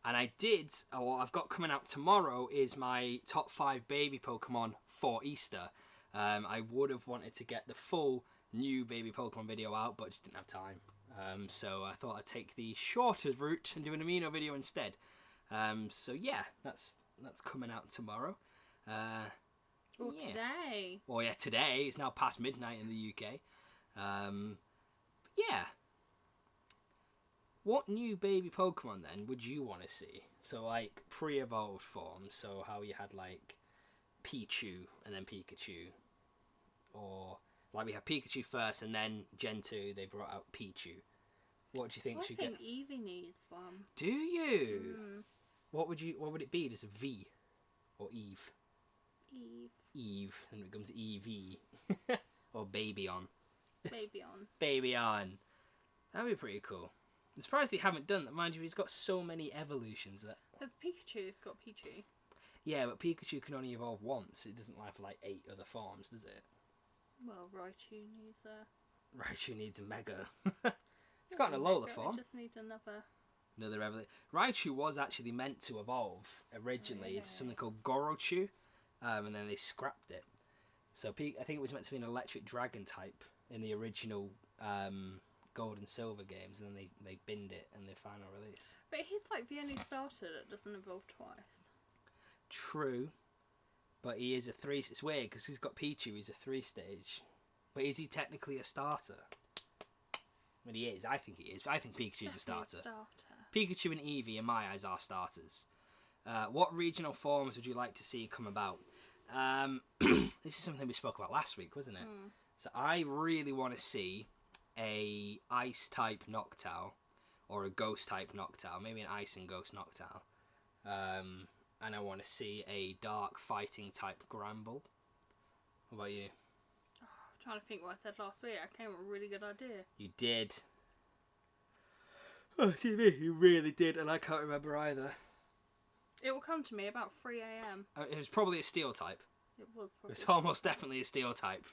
And what I've got coming out tomorrow is my top 5 baby Pokemon for Easter. I would have wanted to get the full new baby Pokemon video out, but just didn't have time. So I thought I'd take the shorter route and do an Amino video instead. So yeah, that's coming out tomorrow. Today. Well, yeah, today. It's now past midnight in the UK. Yeah. What new baby Pokemon, then, would you want to see? So, like, pre-evolved forms. So, how you had, like, Pichu and then Pikachu. Or, like, we had Pikachu first and then Gen 2, they brought out Pichu. What do you think should get? I think Eevee needs one. Do you? What would it be? Just a V? Or Eve? Eve. And it becomes Eevee. Or Babyon. Babyon. That'd be pretty cool. I'm surprised they haven't done that. Mind you, he's got so many evolutions. Because Pikachu's got Pichu. Yeah, but Pikachu can only evolve once. It doesn't have like 8 other forms, does it? Well, Raichu needs a... Raichu needs a Mega. It's got an Alola form. It just needs Another evolution. Raichu was actually meant to evolve originally into something called Gorochu, and then they scrapped it. So I think it was meant to be an electric dragon type in the original Gold and Silver games, and then they binned it in the final release. But he's like the only starter that doesn't evolve twice. True, but he is a 3. It's weird because he's got Pichu. He's a 3-stage, but is he technically a starter? I mean, he is. I think he is. I think Pikachu's a starter. Pikachu and Eevee, in my eyes, are starters. What regional forms would you like to see come about? This is something we spoke about last week, wasn't it? So I really want to see a ice type Noctowl or a ghost type Noctowl, maybe an ice and ghost Noctowl, and I want to see a dark fighting type Gramble. What about you? I'm trying to think what I said last week. I came up with a really good idea. You did. Oh, excuse me, you really did, and I can't remember either. It will come to me about 3 a.m. It was probably a steel type. It was probably. It's almost definitely a steel type.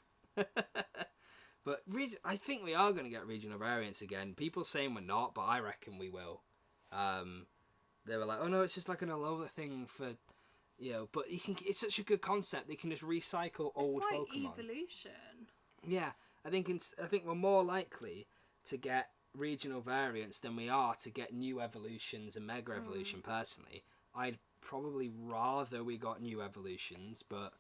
But I think we are going to get regional variants again. People saying we're not, but I reckon we will. They were like, oh no, it's just like an Alola thing for, but you can. It's such a good concept. They can just recycle old it's like Pokemon. Eeveelution. Yeah, I think we're more likely to get regional variants than we are to get new evolutions and Mega Evolution. Personally, I'd probably rather we got new evolutions, but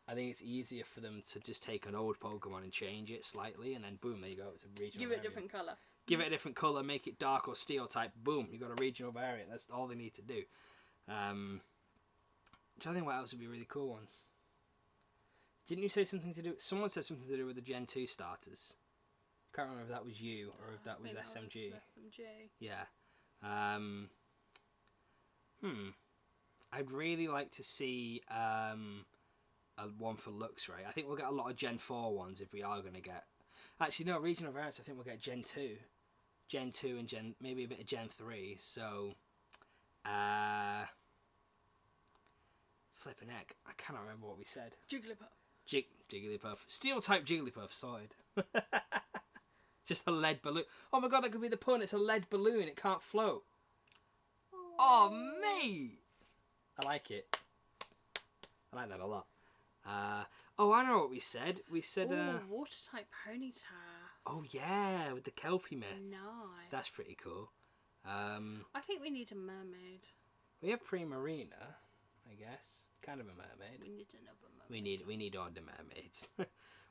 I think it's easier for them to just take an old Pokemon and change it slightly, and then boom, there you go. It's a regional. Give it a different colour. Give it a different colour, make it dark or steel type. Boom, you got a regional variant. That's all they need to do. I'm trying to think what else would be really cool ones. Didn't you say something to do? Someone said something to do with the Gen 2 starters. Can't remember if that was you or if that was SMG. SMG. Yeah. I'd really like to see a one for Luxray. I think we'll get a lot of Gen 4 ones if we are going to get. Actually, no, regional variants. I think we'll get Gen 2. Gen 2 and maybe a bit of Gen 3. So, flipping heck, I cannot remember what we said. Jigglypuff. Jigglypuff. Steel type Jigglypuff, solid. Just a lead balloon. Oh my god, that could be the pun. It's a lead balloon. It can't float. Oh, mate. I like it. I like that a lot. I know what we said. We said... water type Ponyta. Oh, yeah, with the Kelpie myth. Nice. That's pretty cool. I think we need a mermaid. We have Primarina, I guess. Kind of a mermaid. We need another mermaid. We need all the mermaids.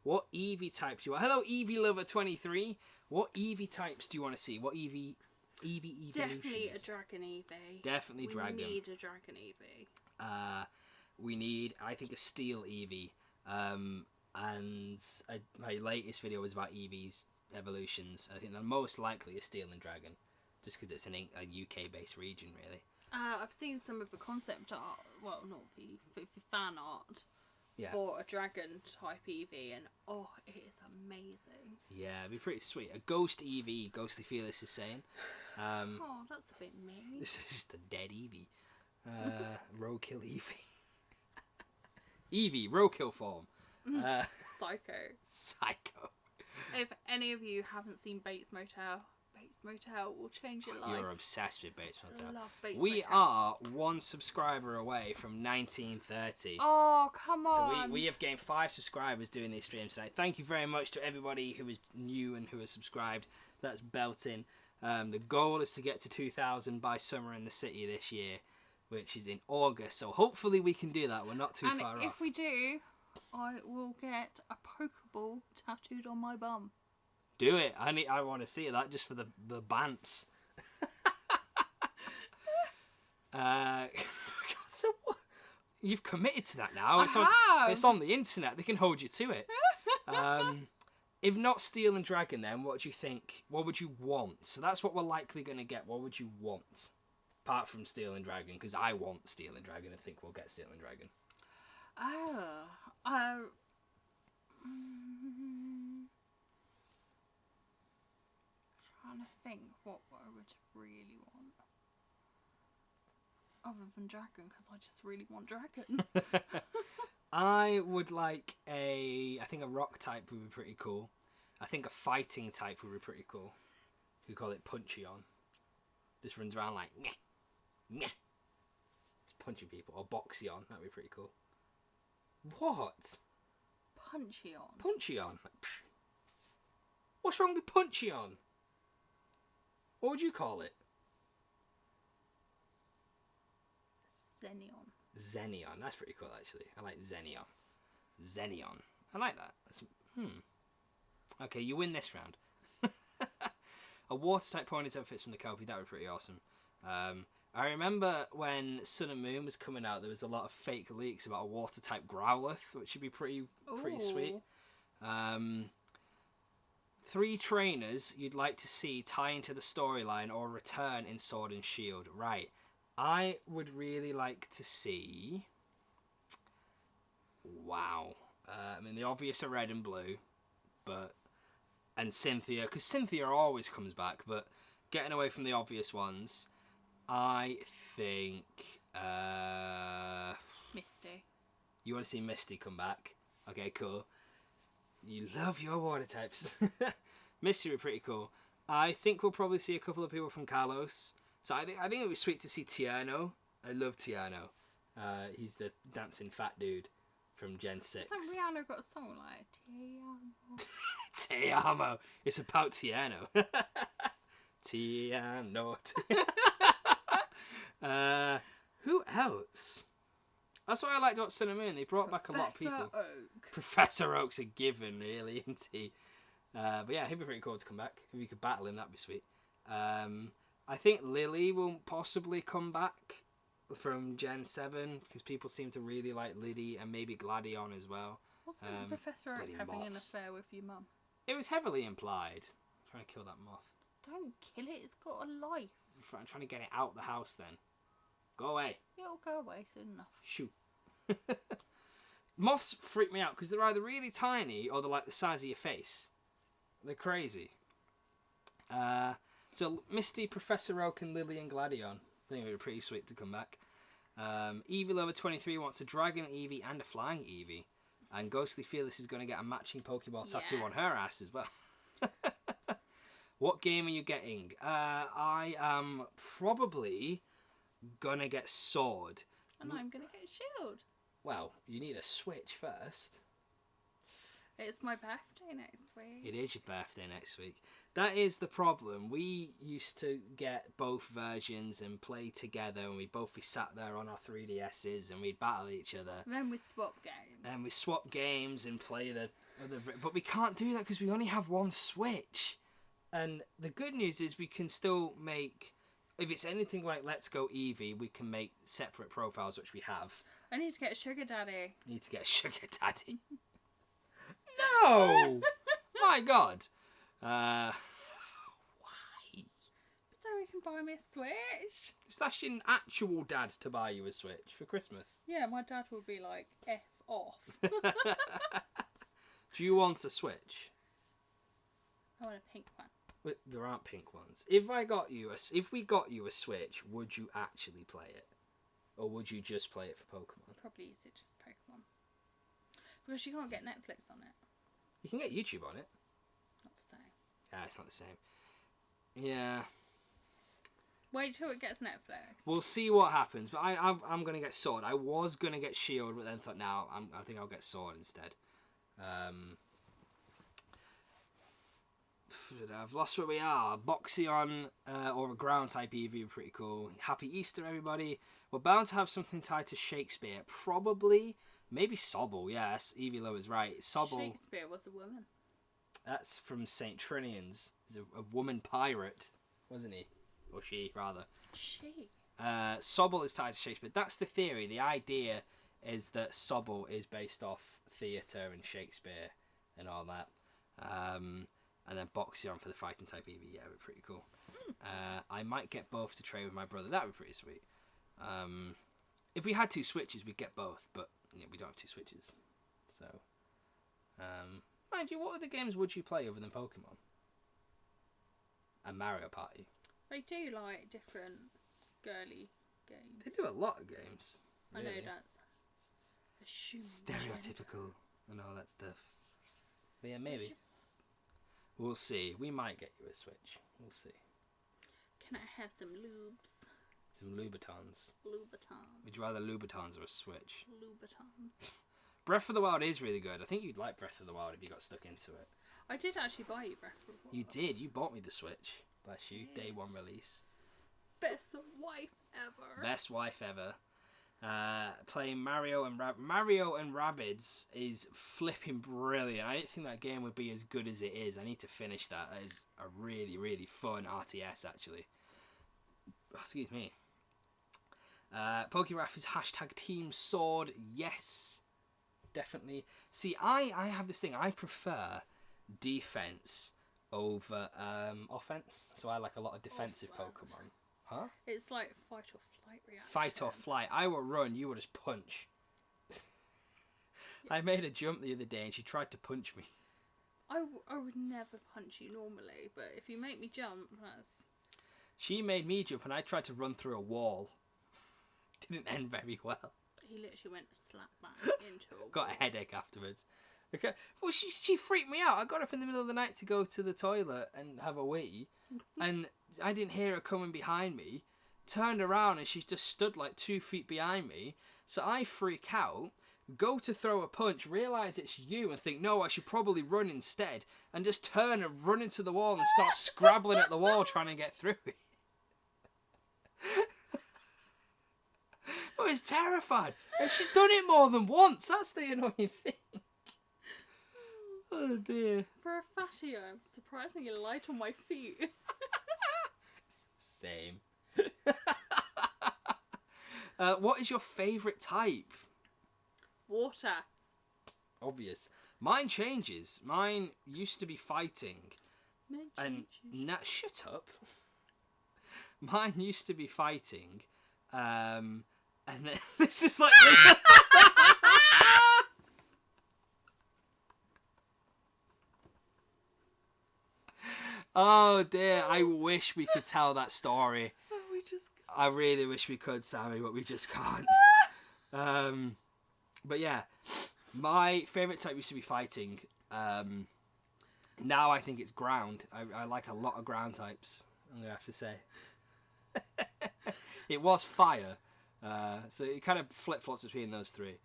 What Eevee types do you want? Hello, Eevee Lover 23. What Eevee types do you want to see? What Eevee Eeveelutions? Definitely a Dragon Eevee. Definitely Dragon. We need a Dragon Eevee. We need, I think, a Steel Eevee. My latest video was about Eevee's evolutions. I think they're most likely a Steel and Dragon, just because it's a UK-based region, really. I've seen some of the concept art. Well, not the fan art. Yeah. For a dragon type Eevee, and it is amazing. Yeah, it'd be pretty sweet. A ghost Eevee, Ghostly Fearless is saying. That's a bit mean. This is just a dead Eevee. Roadkill Eevee. Eevee, roadkill form. Psycho. If any of you haven't seen Bates Motel will change your life. You're obsessed with Bates Motel. I love Bates We Motel. are one subscriber away from 1930. Oh, come on. So we have gained 5 subscribers doing these streams tonight. Thank you very much to everybody who is new and who has subscribed. That's belting. The goal is to get to 2,000 by Summer in the City this year, which is in August. So hopefully we can do that. We're not too far off. And if we do, I will get a Pokeball tattooed on my bum. Do it. I want to see that just for the bants. So what? You've committed to that now. It's on the internet. They can hold you to it. If not Steel and Dragon, then what do you think? What would you want? So that's what we're likely going to get. What would you want? Apart from Steel and Dragon, because I want Steel and Dragon. I think we'll get Steel and Dragon. Trying to think what I would really want. Other than Dragon, because I just really want Dragon. I would like I think a rock type would be pretty cool. I think a fighting type would be pretty cool. You could call it Puncheon. Just runs around like, meh, meh. Just punching people. Or Boxeon, that'd be pretty cool. What? Puncheon. Puncheon? What's wrong with Puncheon? What would you call it? Xenion. That's pretty cool, actually. I like Xenion. I like that. Okay, you win this round. A water-type Ponyta fits from the Kelpie. That would be pretty awesome. I remember when Sun and Moon was coming out, there was a lot of fake leaks about a water-type Growlithe, which would be pretty sweet. 3 trainers you'd like to see tie into the storyline or return in Sword and Shield. Right. I would really like to see... Wow. The obvious are Red and Blue, and Cynthia, because Cynthia always comes back, but getting away from the obvious ones, I think... Misty. You want to see Misty come back? Okay, cool. You love your water types. Misty would be pretty cool. I think we'll probably see a couple of people from Kalos. So I think it was sweet to see Tierno. I love Tierno. He's the dancing fat dude from Gen 6. Hasn't Rihanna got a song like Tiamo? Tiamo. It's about Tierno. Tierno. Who else? That's what I liked about Sun and Moon. They brought back a lot of people. Oak. Professor Oak's a given, really, isn't he? But yeah, he'd be pretty cool to come back. If you could battle him, that'd be sweet. I think Lily will possibly come back from Gen 7 because people seem to really like Liddy and maybe Gladion as well. Wasn't Professor Oak bloody having an moths. affair with your mum? It was heavily implied. I'm trying to kill that moth. Don't kill it, it's got a life. I'm trying to get it out the house then. Go away. It'll go away soon enough. Shoot. Moths freak me out because they're either really tiny or they're like the size of your face. They're crazy. So Misty, Professor Oak, and Lily and Gladion. I think it would be pretty sweet to come back. Eeveelover23 wants a dragon Eevee and a flying Eevee. And Ghostly Fearless is going to get a matching Pokeball tattoo on her ass as well. What game are you getting? I am probably gonna get Sword. And I'm gonna get Shield. Well, you need a Switch first. It's my birthday next week. It is your birthday next week. That is the problem. We used to get both versions and play together, and we'd both be sat there on our 3DSs and we'd battle each other. And then we swap games. And we swap games and play the other. But we can't do that because we only have one Switch. And the good news is we can still make, if it's anything like Let's Go Eevee, we can make separate profiles, which we have. I need to get a sugar daddy. You need to get a sugar daddy. No! My God. Why? So we can buy me a Switch. Just ask your actual dad to buy you a Switch for Christmas. Yeah, my dad will be like, F off. Do you want a Switch? I want a pink one. But there aren't pink ones. If we got you a Switch, would you actually play it? Or would you just play it for Pokemon? Probably use it just Pokemon. Because you can't get Netflix on it. You can get YouTube on it. Not the same. Yeah, it's not the same. Yeah. Wait till it gets Netflix. We'll see what happens. But I'm going to get Sword. I was going to get Shield, but then thought, no, I think I'll get Sword instead. I've lost where we are. Boxeon or a ground type Eevee would be pretty cool. Happy Easter, everybody. We're bound to have something tied to Shakespeare. Probably. Maybe Sobble. Yes, Eeveelo is right. Sobble. Shakespeare was a woman. That's from St. Trinian's. He's a woman pirate, wasn't he? Or she, rather. She. Sobble is tied to Shakespeare. That's the theory. The idea is that Sobble is based off theatre and Shakespeare and all that. And then Boxeon for the fighting type Eevee. Yeah, it would be pretty cool. I might get both to trade with my brother. That would be pretty sweet. If we had two Switches, we'd get both. But yeah, we don't have two Switches. So, mind you, what other games would you play other than Pokemon? And Mario Party. They do like different girly games. They do a lot of games. Really. I know that's stereotypical and all that stuff. But yeah, maybe. We'll see. We might get you a Switch. We'll see. Can I have some lubes? Some Louboutins. Louboutins. Would you rather Louboutins or a Switch? Louboutins. Breath of the Wild is really good. I think you'd like Breath of the Wild if you got stuck into it. I did actually buy you Breath of the Wild. You did. You bought me the Switch. Bless you. Yes. Day one release. Best wife ever. Best wife ever. Playing Mario and Rabbids is flipping brilliant. I didn't think that game would be as good as it is. I need to finish that. That is a really, really fun RTS, actually. Excuse me. Pokéraf is hashtag Team Sword. Yes, definitely. See, I have this thing. I prefer defense over offense. So I like a lot of defensive Pokemon. Huh? It's like fight or flight reaction. Fight or flight. I will run, you will just punch. I made a jump the other day and she tried to punch me. I would never punch you normally, but if you make me jump, that's... She made me jump and I tried to run through a wall. Didn't end very well. He literally went slap back into a wall. Got a headache afterwards. Okay. Well, she freaked me out. I got up in the middle of the night to go to the toilet and have a wee. And I didn't hear her coming behind me. turned around and she's just stood like 2 feet behind me. So I freak out, go to throw a punch, realise it's you and think, no, I should probably run instead. And just turn and run into the wall and start scrabbling at the wall trying to get through it. I was terrified. And she's done it more than once. That's the annoying thing. Oh dear. For a fatty, I'm surprisingly light on my feet. Same. What is your favourite type? Water. Obvious. Mine changes. Mine used to be fighting. And now, shut up. Mine used to be fighting. And then, this is like... Oh dear, I. We could tell that story. I really wish we could, Sammy, but we just can't. But yeah, my favourite type used to be fighting. Now I think it's ground. I like a lot of ground types, I'm going to have to say. It was fire, so it kind of flip-flops between those three.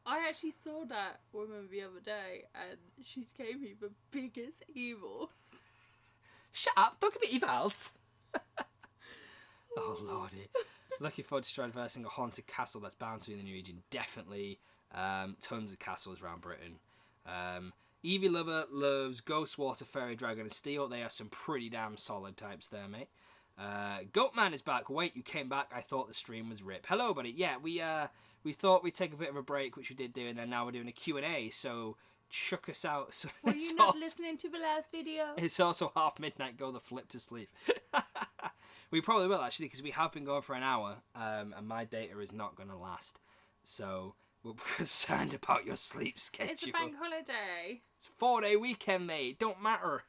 I actually saw that woman the other day, and she gave me the biggest evils. Shut up! Don't give me evils! Oh, lordy. Looking forward to traversing a haunted castle that's bound to be in the new region. Definitely. Tons of castles around Britain. Eeveelution loves Ghost, Water, Fairy, Dragon, and Steel. They are some pretty damn solid types there, mate. Goatman is back. Wait, you came back. I thought the stream was rip. Hello, buddy. Yeah, we thought we'd take a bit of a break, which we did do, and then now we're doing a Q&A, so chuck us out. So were you not listening to the last video? It's also half midnight. Go the flip to sleep. We probably will, actually, because we have been going for an hour, and my data is not going to last. So we're concerned about your sleep schedule. It's a bank holiday. It's a 4-day weekend, mate. Don't matter.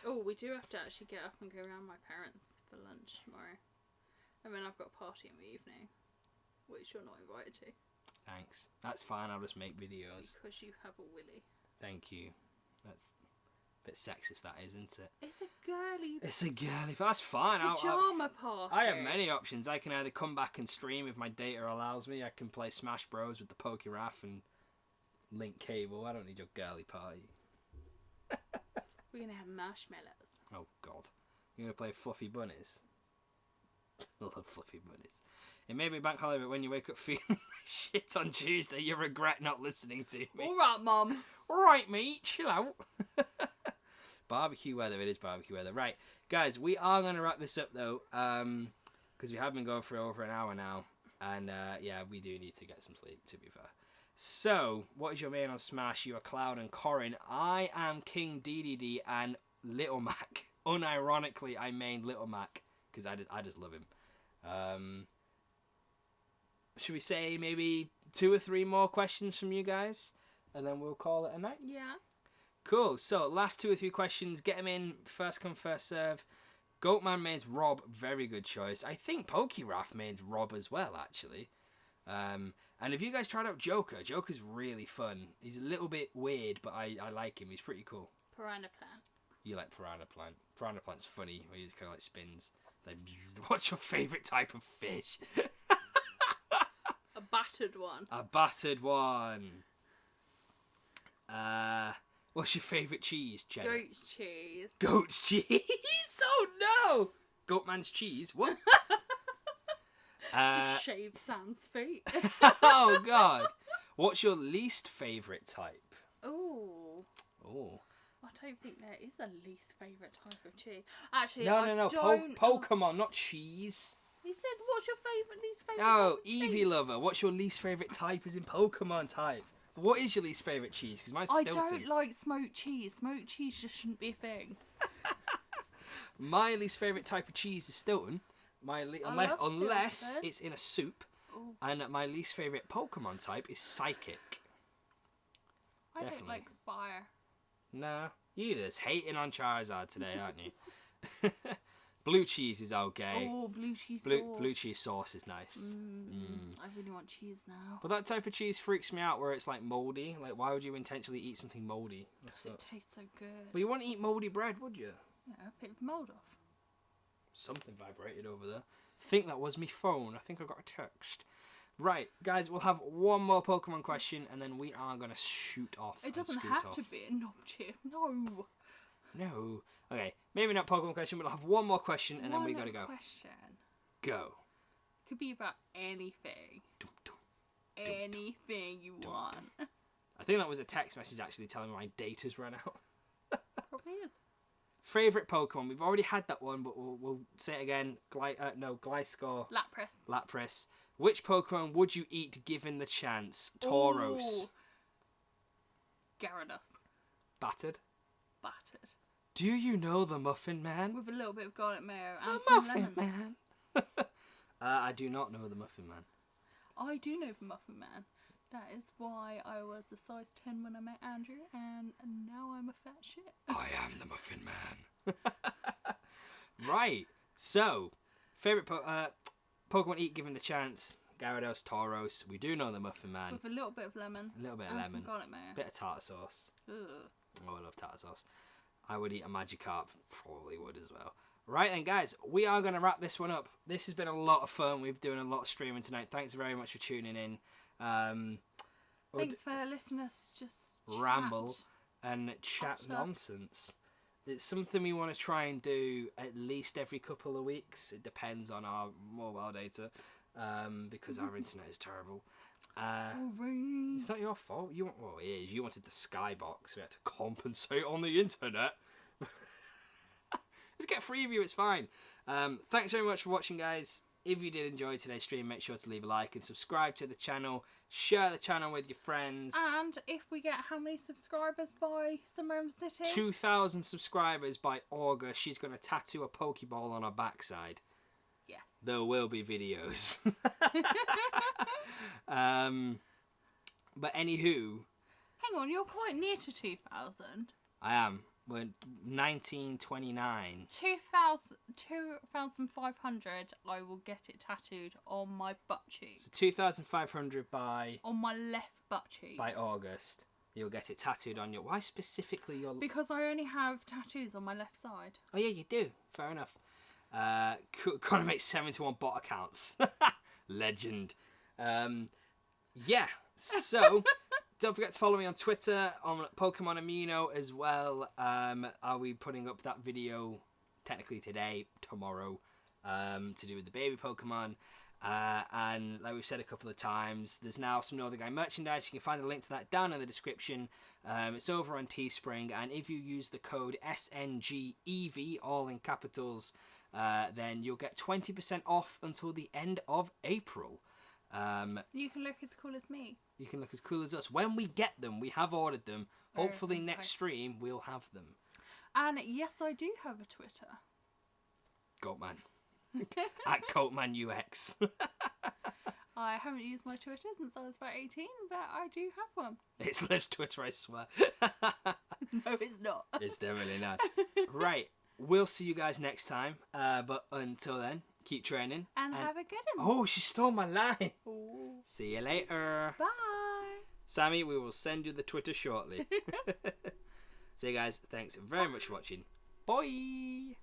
Oh, we do have to actually get up and go around my parents for lunch tomorrow. And then I've got a party in the evening, which you're not invited to. Thanks. That's fine. I'll just make videos. Because you have a willy. Thank you. That's a bit sexist, that is, isn't it? It's a girly. It's a girly. That's fine. Pajama party. I have many options. I can either come back and stream if my data allows me. I can play Smash Bros with the Pokéraf and link cable. I don't need your girly party. We're going to have marshmallows. Oh, God. You're going to play Fluffy Bunnies? I love Fluffy Bunnies. It may be bank holiday, but when you wake up feeling shit on Tuesday, you regret not listening to me. All right, Mum. All right, mate. Chill out. Barbecue weather. It is barbecue weather. Right, guys, we are going to wrap this up, though, because we have been going for over an hour now. And, yeah, we do need to get some sleep, to be fair. So, what is your main on Smash? You are Cloud and Corrin. I am King DDD and Little Mac. Unironically, I main Little Mac because I just love him. Should we say maybe 2 or 3 more questions from you guys, and then we'll call it a night? Yeah. Cool. So, last 2 or 3 questions. Get them in. First come, first serve. Goatman mains Rob. Very good choice. I think Pokéraf mains Rob as well, actually. And if you guys tried out Joker, Joker's really fun. He's a little bit weird, but I like him. He's pretty cool. Piranha Plant. You like Piranha Plant. Piranha Plant's funny, where he just kind of like spins. Like, what's your favourite type of fish? A battered one. A battered one. What's your favourite cheese, Jenna? Goat's cheese. Goat's cheese? Oh no! Goatman's cheese? What? Just shave Sam's feet. Oh god. What's your least favourite type? Oh. Oh. I don't think there is a least favourite type of cheese. Actually, No. don't... Pokemon, not cheese. You said, what's your least favourite No, type of cheese? Eeveelution. What's your least favourite type is in Pokemon type. What is your least favourite cheese? Because mine's Stilton. I don't like smoked cheese. Smoked cheese just shouldn't be a thing. My least favourite type of cheese is Stilton. Unless it's in a soup. Ooh. And my least favourite Pokemon type is Psychic. I Definitely. don't like fire. Nah, you're just hating on Charizard today, aren't you? Blue cheese is okay. Oh, blue cheese sauce. Blue cheese sauce is nice. I really want cheese now. But that type of cheese freaks me out where it's like mouldy. Like, why would you intentionally eat something mouldy? Because it tastes so good. But you wouldn't eat mouldy bread, would you? Yeah, pick the mould off. something vibrated over there. I think that was my phone. I think I got a text. Right, guys, we'll have one more Pokemon question, and then we are going to shoot off. It doesn't have to be an object. No. No. Okay, maybe not Pokemon question, but I'll have one more question, and then we got to go. Question. Go. Could be about anything. Anything you want. I think that was a text message actually telling me my data's run out. Probably is. Favourite Pokemon? We've already had that one, but we'll say it again. Gliscor. Lapras. Which Pokemon would you eat given the chance? Tauros. Ooh. Gyarados. Battered. Do you know the Muffin Man? With a little bit of garlic mayo and The some Muffin lemon. Man. I do not know the Muffin Man. I do know the Muffin Man. That is why I was a size 10 when I met Andrew, and now I'm a fat shit. I am the Muffin Man. Right. So, favourite Pokemon eat given the chance? Gyarados, Tauros. We do know the Muffin Man. With a little bit of lemon. A little bit of and lemon. Some garlic mayo. Bit of tartar sauce. Ugh. Oh, I love tartar sauce. I would eat a Magikarp. Probably would as well. Right then, guys, we are going to wrap this one up. This has been a lot of fun. We've been doing a lot of streaming tonight. Thanks very much for tuning in. Thanks for listening to us just ramble and chat nonsense. It's something we want to try and do at least every couple of weeks. It depends on our mobile data because our internet is terrible. Sorry. It's not your fault. Well, it is. You wanted the skybox. We had to compensate on the internet. Just get free of you. It's fine. Thanks very much for watching, guys. If you did enjoy today's stream, make sure to leave a like and subscribe to the channel. Share the channel with your friends. And if we get how many subscribers by Summer in the City? 2,000 subscribers by August. She's going to tattoo a Pokeball on her backside. Yes. There will be videos. But anywho. Hang on, you're quite near to 2,000. I am. We're 1929. 2,500, I will get it tattooed on my butt cheek. So 2,500 by... On my left butt cheek. By August. You'll get it tattooed on your... Why specifically your... Because I only have tattoos on my left side. Oh yeah, you do. Fair enough. Gotta make 71 bot accounts. Legend. Yeah, so... Don't forget to follow me on Twitter, on Pokemon Amino as well. I'll be putting up that video technically today, tomorrow, to do with the baby Pokemon. And like we've said a couple of times, there's now some Northern Guy merchandise. You can find a link to that down in the description. It's over on Teespring. And if you use the code SNGEV, all in capitals, then you'll get 20% off until the end of April. You can look as cool as me. You can look as cool as us. When we get them, we have ordered them. Hopefully next stream we'll have them. And yes, I do have a Twitter. Goatman. At GoatmanUX. I haven't used my Twitter since I was about 18, but I do have one. It's Liv's Twitter, I swear. No, it's not. It's definitely not. Right. We'll see you guys next time. But until then, keep training. And have a good one. Oh, she stole my line. Ooh. See you later. Bye. Sammy, we will send you the Twitter shortly. So you guys, thanks very much for watching. Bye.